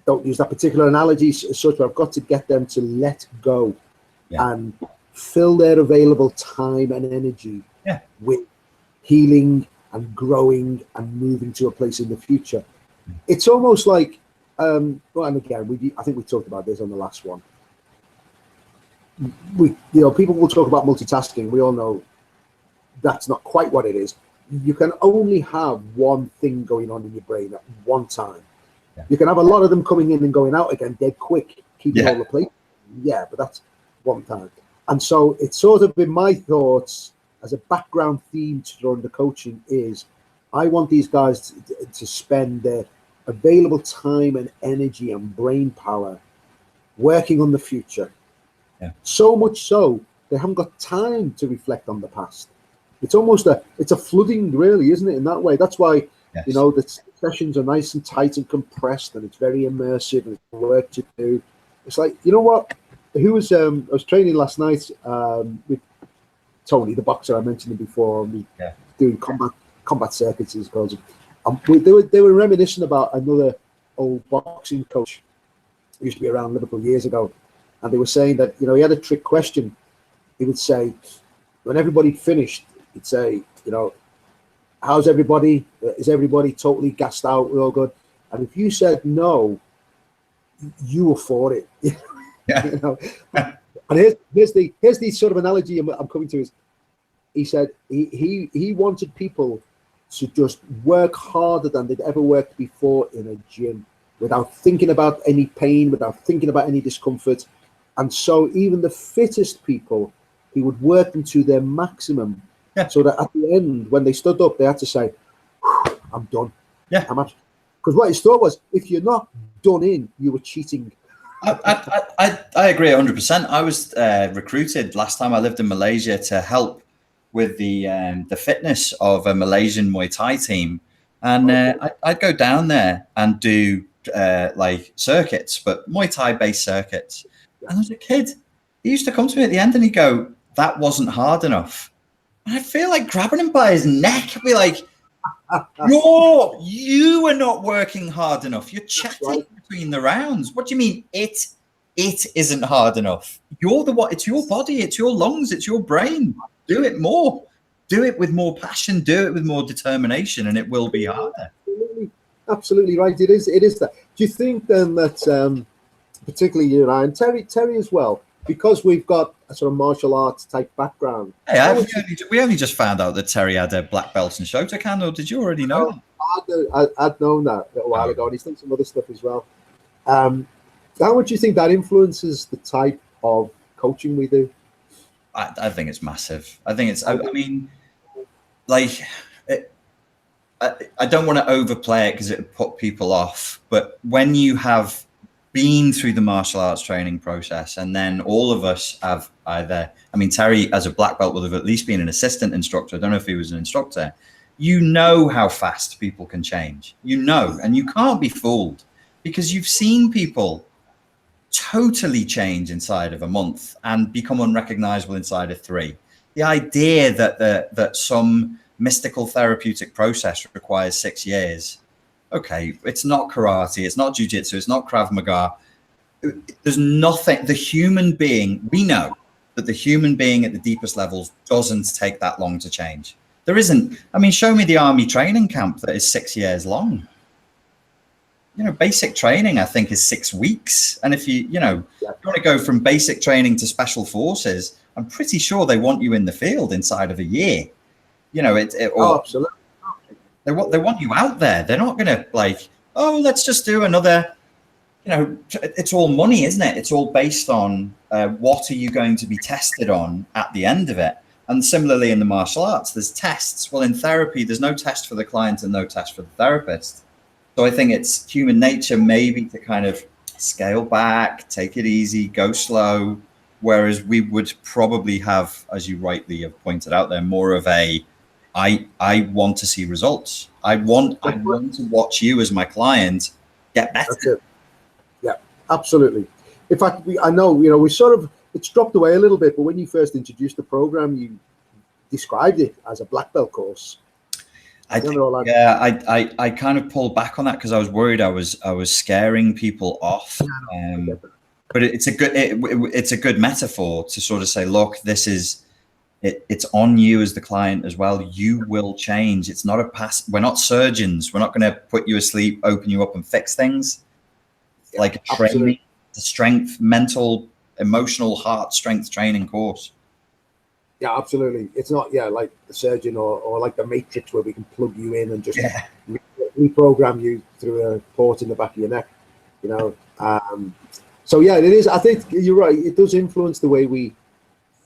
don't use that particular analogy as such, but I've got to get them to let go and fill their available time and energy with healing and growing and moving to a place in the future. It's almost like, and again, I think we talked about this on the last one. People will talk about multitasking. We all know that's not quite what it is. You can only have one thing going on in your brain at one time. You can have a lot of them coming in and going out again dead quick, keeping all the plate. Yeah, but that's one time. And so it's sort of been my thoughts as a background theme to run the coaching is I want these guys to spend their available time and energy and brain power working on the future. So much so they haven't got time to reflect on the past. It's almost it's a flooding, really, isn't it? In that way, that's why the sessions are nice and tight and compressed, and it's very immersive and it's work to do. It's like, you know what? I was training last night with Tony, the boxer I mentioned before. And we doing combat circuits, as called. They were reminiscing about another old boxing coach who used to be around Liverpool years ago. And they were saying that, he had a trick question. He would say, when everybody finished, he'd say, how's everybody? Is everybody totally gassed out? We're all good. And if you said no, you were for it. And here's the sort of analogy I'm coming to is, he said he wanted people to just work harder than they'd ever worked before in a gym, without thinking about any pain, without thinking about any discomfort. And so even the fittest people, he would work them to their maximum, so that at the end, when they stood up, they had to say, I'm done. Because what his thought was, if you're not done in, you were cheating. I agree 100%. I was recruited last time I lived in Malaysia to help with the fitness of a Malaysian Muay Thai team. And I'd go down there and do like circuits, but Muay Thai based circuits. And as a kid, he used to come to me at the end and he'd go, that wasn't hard enough. And I'd feel like grabbing him by his neck. I'd be like, you are not working hard enough. You're chatting between the rounds. What do you mean it isn't hard enough? You're the what? It's your body, it's your lungs, it's your brain. Do it more. Do it with more passion, do it with more determination, and it will be harder. Absolutely right. It is that. Do you think then that particularly you and I, and Terry as well, because we've got a sort of martial arts type background? Hey, we only just found out that Terry had a black belt in Shotokan, or did you already know that? I'd known that a little while ago, and he's done some other stuff as well. How much do you think that influences the type of coaching we do? I think it's massive. I think it's, I mean, like, I don't want to overplay it because it would put people off, but when you have been through the martial arts training process, and then all of us have either, I mean, Terry as a black belt would have at least been an assistant instructor. I don't know if he was an instructor. You know how fast people can change, and you can't be fooled because you've seen people totally change inside of a month and become unrecognizable inside of 3. The idea that some mystical therapeutic process requires 6 years. Okay, it's not karate, it's not jiu-jitsu, it's not Krav Maga. There's nothing, the human being, we know that the human being at the deepest levels doesn't take that long to change. There isn't, I mean, show me the army training camp that is 6 years long. basic training, I think, is 6 weeks. And if you want to go from basic training to special forces, I'm pretty sure they want you in the field inside of a year. Absolutely. They want you out there. They're not going to let's just do another, it's all money, isn't it? It's all based on what are you going to be tested on at the end of it. And similarly in the martial arts, there's tests. Well, in therapy, there's no test for the client and no test for the therapist. So I think it's human nature maybe to kind of scale back, take it easy, go slow. Whereas we would probably have, as you rightly have pointed out there, more of I want to see results. I want to watch you as my client get better. That's it. Yeah, absolutely. In fact, I know, it's dropped away a little bit, but when you first introduced the program, you described it as a black belt course. I kind of pulled back on that because I was worried I was scaring people off. But it's a good metaphor to sort of say, look, this is it's on you as the client as well. You will change. It's not a pass. We're not surgeons. We're not going to put you asleep, open you up and fix things. Like a training, the strength, mental, emotional, heart strength training course. Yeah, absolutely. It's not like the surgeon or like the Matrix where we can plug you in and just reprogram you through a port in the back of your neck. So yeah, it is. I think you're right. It does influence the way we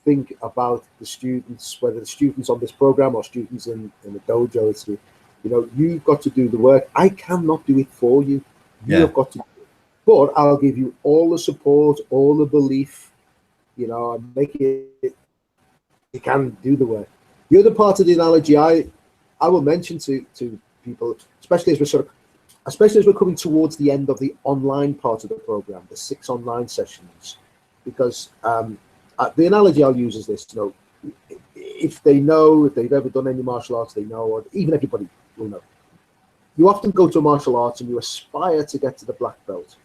think about the students, whether the students on this program or students in the dojo. It's you've got to do the work. I cannot do it for you. You've got to do it. But I'll give you all the support, all the belief, and make it. You can do the work. The other part of the analogy I will mention to people, especially as we're coming towards the end of the online part of the program, the 6 online sessions, because the analogy I'll use is this: if they've ever done any martial arts, they know, or even everybody will know. You often go to a martial arts and you aspire to get to the black belt,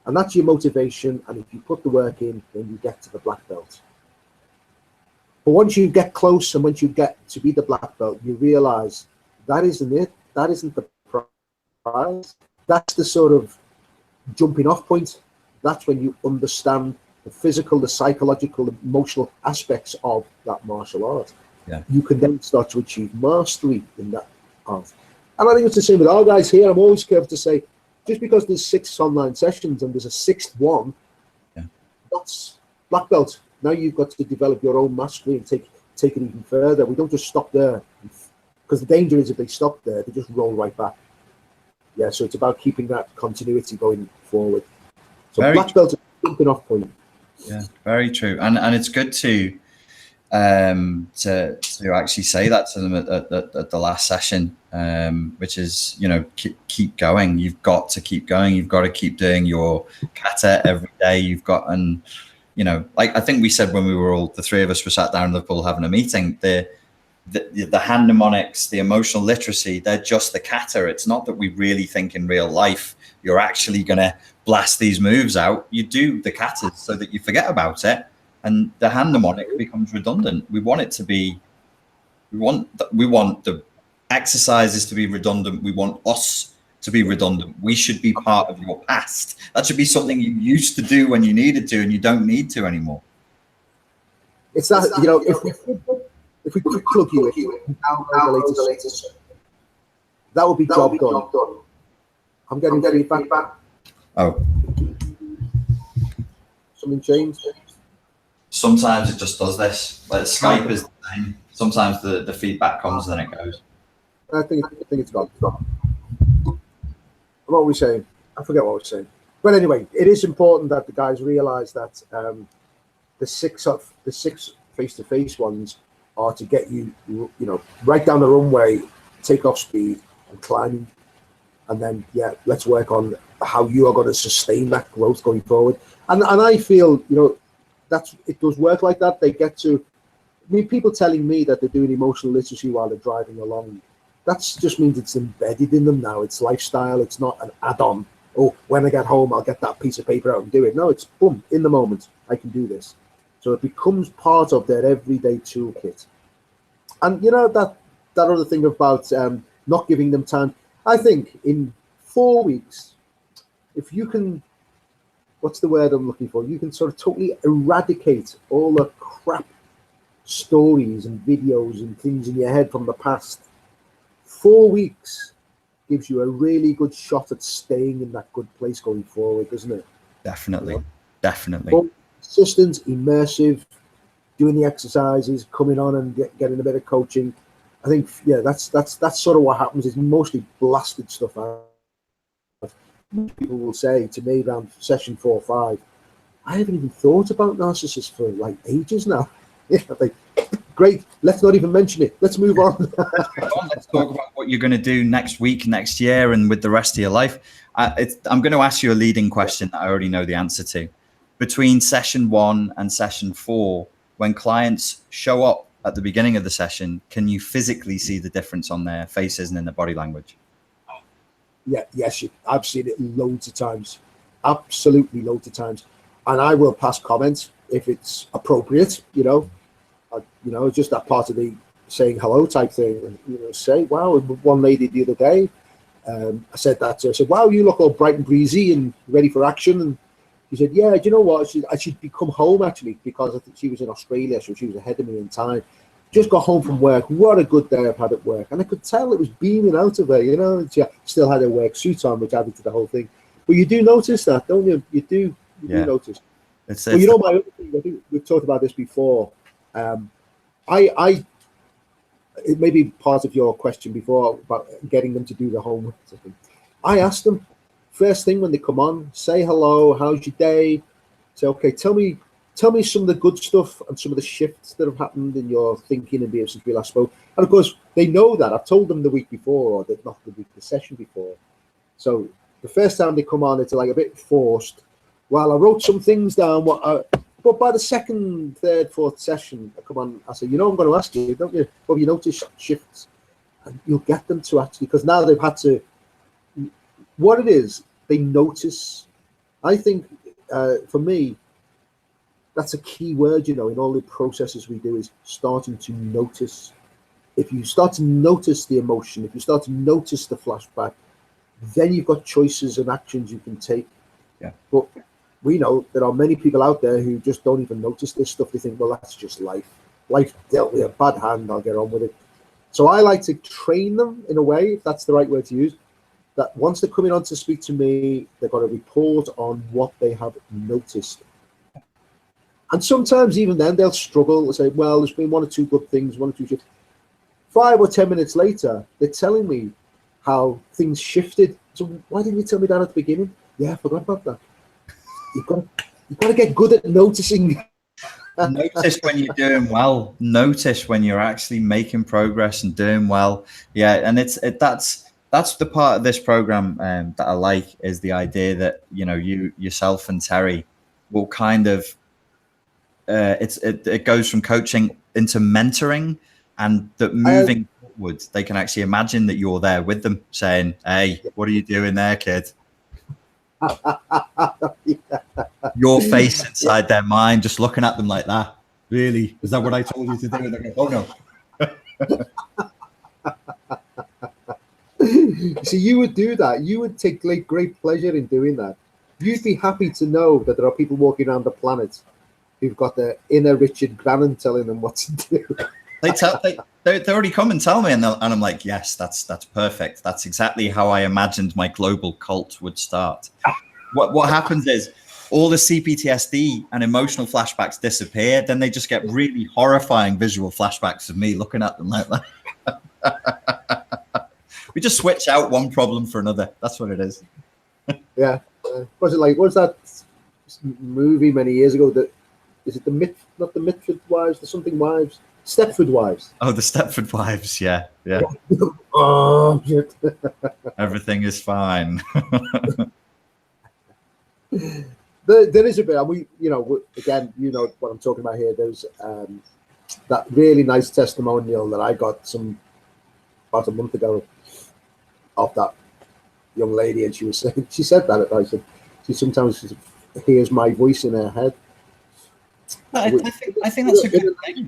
and that's your motivation. And if you put the work in, then you get to the black belt. But once you get close and once you get to be the black belt, you realize that isn't it. That isn't the prize. That's the sort of jumping off point. That's when you understand the physical, the psychological, the emotional aspects of that martial art. Yeah. You can then start to achieve mastery in that art. And I think it's the same with our guys here. I'm always careful to say, just because there's 6 online sessions and there's a 6th one, that's black belt. Now you've got to develop your own mastery and take it even further. We don't just stop there, because the danger is if they stop there, they just roll right back. Yeah, so it's about keeping that continuity going forward. So black belt is a jumping off point. Yeah, very true. And it's good to actually say that to them at the last session, which is keep going. You've got to keep going. You've got to keep doing your kata every day. You've got like I think we said when we were all, the 3 of us were sat down in Liverpool having a meeting, the hand mnemonics, the emotional literacy, they're just the kata. It's not that we really think in real life you're actually going to blast these moves out. You do the katas so that you forget about it, and the hand mnemonic becomes redundant. We want it to be, we want the exercises to be redundant. We want us to be redundant. We should be part of your past. That should be something you used to do when you needed to, and you don't need to anymore. It's that, if we could plug you in, the latest, that would be job done. I'm getting feedback. Oh. Something changed? Sometimes it just does this. Like Skype is the same. Sometimes the feedback comes and then it goes. I think it's gone. What were we saying? I forget what we were saying. But anyway, it is important that the guys realize that the 6 face-to-face ones are to get you, right down the runway, take off speed and climbing. And then, let's work on how you are going to sustain that growth going forward. And I feel, it does work like that. They get to, people telling me that they're doing emotional literacy while they're driving along, that just means it's embedded in them now. It's lifestyle. It's not an add-on. Oh, when I get home, I'll get that piece of paper out and do it. No, it's boom, in the moment, I can do this. So it becomes part of their everyday toolkit. And that other thing about not giving them time, I think in 4 weeks, if you can, what's the word I'm looking for? You can sort of totally eradicate all the crap stories and videos and things in your head from the past. 4 weeks gives you a really good shot at staying in that good place going forward, doesn't it? Definitely, You know? definitely. But consistent, immersive, doing the exercises, coming on and getting a bit of coaching. I think, yeah, that's sort of what happens. It's mostly blasted stuff out. People will say to me around session 4 or 5, I haven't even thought about Narcissist for like ages now. Yeah, I think, great, let's not even mention it. Let's move on. Let's talk about what you're going to do next week, next year, and with the rest of your life. I'm going to ask you a leading question that I already know the answer to. Between session 1 and session 4, when clients show up at the beginning of the session, can you physically see the difference on their faces and in their body language? Yeah, yes, I've seen it loads of times, absolutely loads of times, and I will pass comments if it's appropriate. Just that part of the saying hello type thing, and say, wow. One lady the other day, I said that to her. I said, wow, you look all bright and breezy and ready for action. And she said, yeah, do you know what? She'd come home actually, because I think she was in Australia, so she was ahead of me in time. Just got home from work. What a good day I've had at work. And I could tell it was beaming out of her, She still had her work suit on, which added to the whole thing. But you do notice that, don't you? You do notice. Well, my other thing, I think we've talked about this before. It may be part of your question before about getting them to do the homework. I ask them first thing when they come on, say hello, how's your day? Say, okay, tell me some of the good stuff and some of the shifts that have happened in your thinking and behavior since we last spoke. And of course, they know that. I've told them the week before, or not the session before. So the first time they come on, it's like a bit forced. Well, I wrote some things down. But by the second, third, fourth session, I come on, I say, I'm going to ask you, don't you? Well, you notice shifts? And you'll get them to actually, because now they've had to, what it is, they notice. I think, for me, that's a key word, in all the processes we do, is starting to notice. If you start to notice the emotion, if you start to notice the flashback, then you've got choices and actions you can take. Yeah. But we know there are many people out there who just don't even notice this stuff. They think, well, that's just life. Life dealt me a bad hand, I'll get on with it. So I like to train them in a way, if that's the right word to use, that once they're coming on to speak to me, they've got to report on what they have noticed. And sometimes even then they'll struggle. They'll say, well, there's been 1 or 2 good things, 1 or 2 shifts. 5 or 10 minutes later, they're telling me how things shifted. So why didn't you tell me that at the beginning? Yeah, I forgot about that. You've got to get good at noticing. Notice when you're doing well. Notice when you're actually making progress and doing well. Yeah, and that's the part of this program that I like, is the idea that you yourself and Terry will kind of it goes from coaching into mentoring, and that moving forward, they can actually imagine that you're there with them, saying, "Hey, what are you doing there, kid?" Your face inside their mind, just looking at them like that. Really? Is that what I told you to do? And they go, "Oh no." See, you would do that. You would take great pleasure in doing that. You'd be happy to know that there are people walking around the planet who've got their inner Richard Grannon telling them what to do. They already come and tell me, and I'm like, yes, that's perfect. That's exactly how I imagined my global cult would start. What happens is all the CPTSD and emotional flashbacks disappear. Then they just get really horrifying visual flashbacks of me looking at them like that. We just switch out one problem for another. That's what it is. Yeah. Was it like, what's that movie many years ago? Is it not the Mitford Wives, the something wives? Stepford Wives. Oh, the Stepford Wives. Yeah. Oh, shit. Everything is fine. There is a bit, and we, again, what I'm talking about here. There's that really nice testimonial that I got about a month ago of that young lady, and she said that I said she sometimes hears my voice in her head. I think that's a good thing.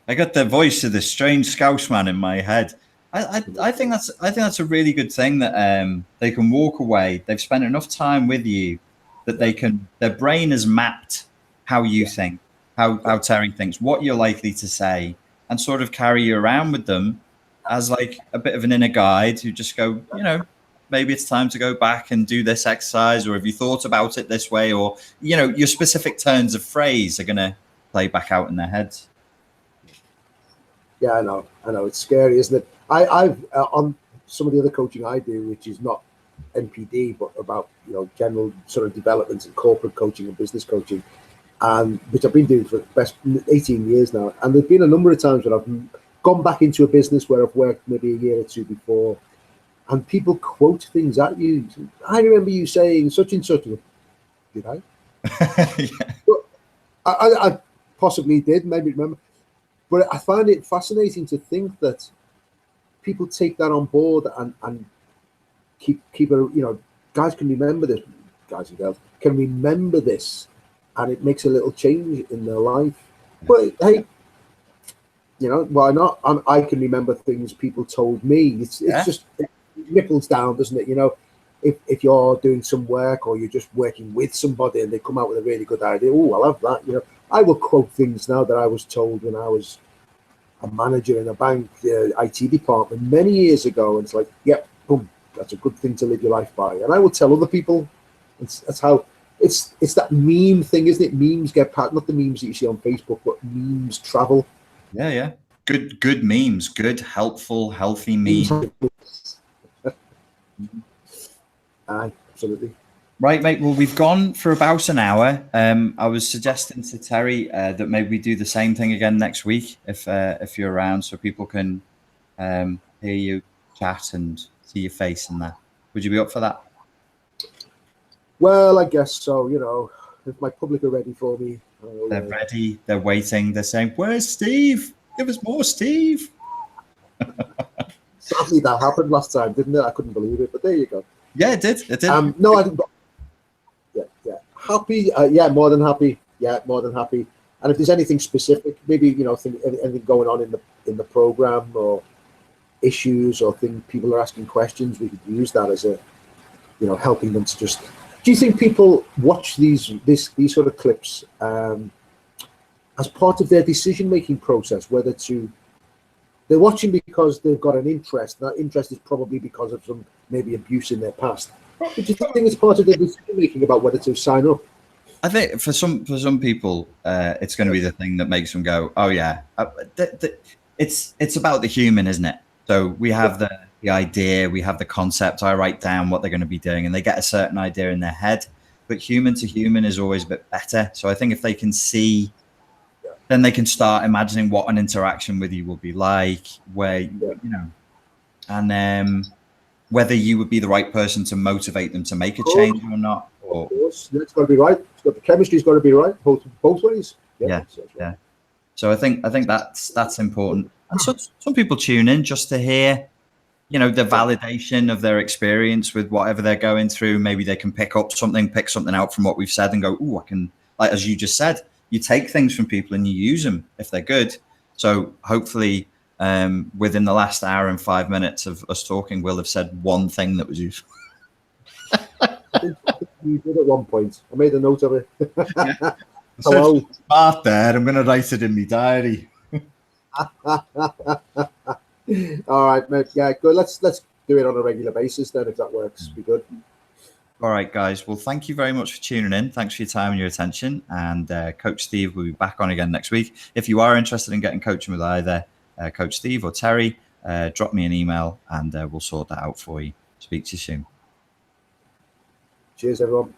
I got the voice of the strange Scouse man in my head. I think that's a really good thing that they can walk away. They've spent enough time with you that their brain has mapped how you think, how Terry thinks, what you're likely to say, and sort of carry you around with them as like a bit of an inner guide who just go, maybe it's time to go back and do this exercise, or have you thought about it this way, or your specific turns of phrase are going to play back out in their heads. Yeah, I know. It's scary, isn't it? I've on some of the other coaching I do, which is not NPD, but about general sort of development and corporate coaching and business coaching, and which I've been doing for the best 18 years now. And there's been a number of times when I've gone back into a business where I've worked maybe a year or two before, and people quote things at you. I remember you saying such and such. Did I? Yeah. But I possibly did, maybe remember. But I find it fascinating to think that people take that on board and keep it. Guys can remember this. Guys and girls can remember this, and it makes a little change in their life. But hey, why not? I can remember things people told me. It's just it ripples down, doesn't it? If you're doing some work or you're just working with somebody and they come out with a really good idea, I love that. I will quote things now that I was told when I was a manager in a bank, IT department many years ago, and it's like, yep, boom, that's a good thing to live your life by. And I will tell other people. That's how it's that meme thing, isn't it? Memes get not the memes that you see on Facebook, but memes travel. Yeah. Good memes, good, helpful, healthy memes. Aye, absolutely. Right, mate. Well, we've gone for about an hour. I was suggesting to Terry that maybe we do the same thing again next week if you're around, so people can hear you chat and see your face and that. Would you be up for that? Well, I guess so. If my public are ready for me, they're ready. They're waiting. They're saying, "Where's Steve? Give us more, Steve." Sadly, that happened last time, didn't it? I couldn't believe it, but there you go. Yeah, it did. It did. No, I didn't. Yeah. Happy. More than happy. Yeah, more than happy. And if there's anything specific, maybe anything going on in the program or issues or things people are asking questions, we could use that as a helping them to just. Do you think people watch these sort of clips as part of their decision-making process, whether they're watching because they've got an interest, and that interest is probably because of some maybe abuse in their past? But do you think it's part of their decision-making about whether to sign up? I think for some people, it's going to be the thing that makes them go, "Oh yeah." It's about the human, isn't it? So we have the idea, we have the concept. I write down what they're going to be doing, and they get a certain idea in their head. But human to human is always a bit better. So I think if they can see, then they can start imagining what an interaction with you will be like, where and whether you would be the right person to motivate them to make a change or not. Of course, it's got to be right. The chemistry's got to be right, both ways. Yeah. So I think that's important. And so some people tune in just to hear, the validation of their experience with whatever they're going through. Maybe they can pick something out from what we've said and go, "Ooh, I can," like as you just said, you take things from people and you use them if they're good. So hopefully within the last hour and 5 minutes of us talking, we'll have said one thing that was useful. You did at one point. I made a note of it. Yeah. Hello. Smart there. I'm going to write it in my diary. All right, mate. Yeah, good. Let's do it on a regular basis then, if that works. Be good. All right, guys. Well, thank you very much for tuning in. Thanks for your time and your attention. And Coach Steve will be back on again next week. If you are interested in getting coaching with either Coach Steve or Terry, drop me an email and we'll sort that out for you. Speak to you soon. Cheers, everyone.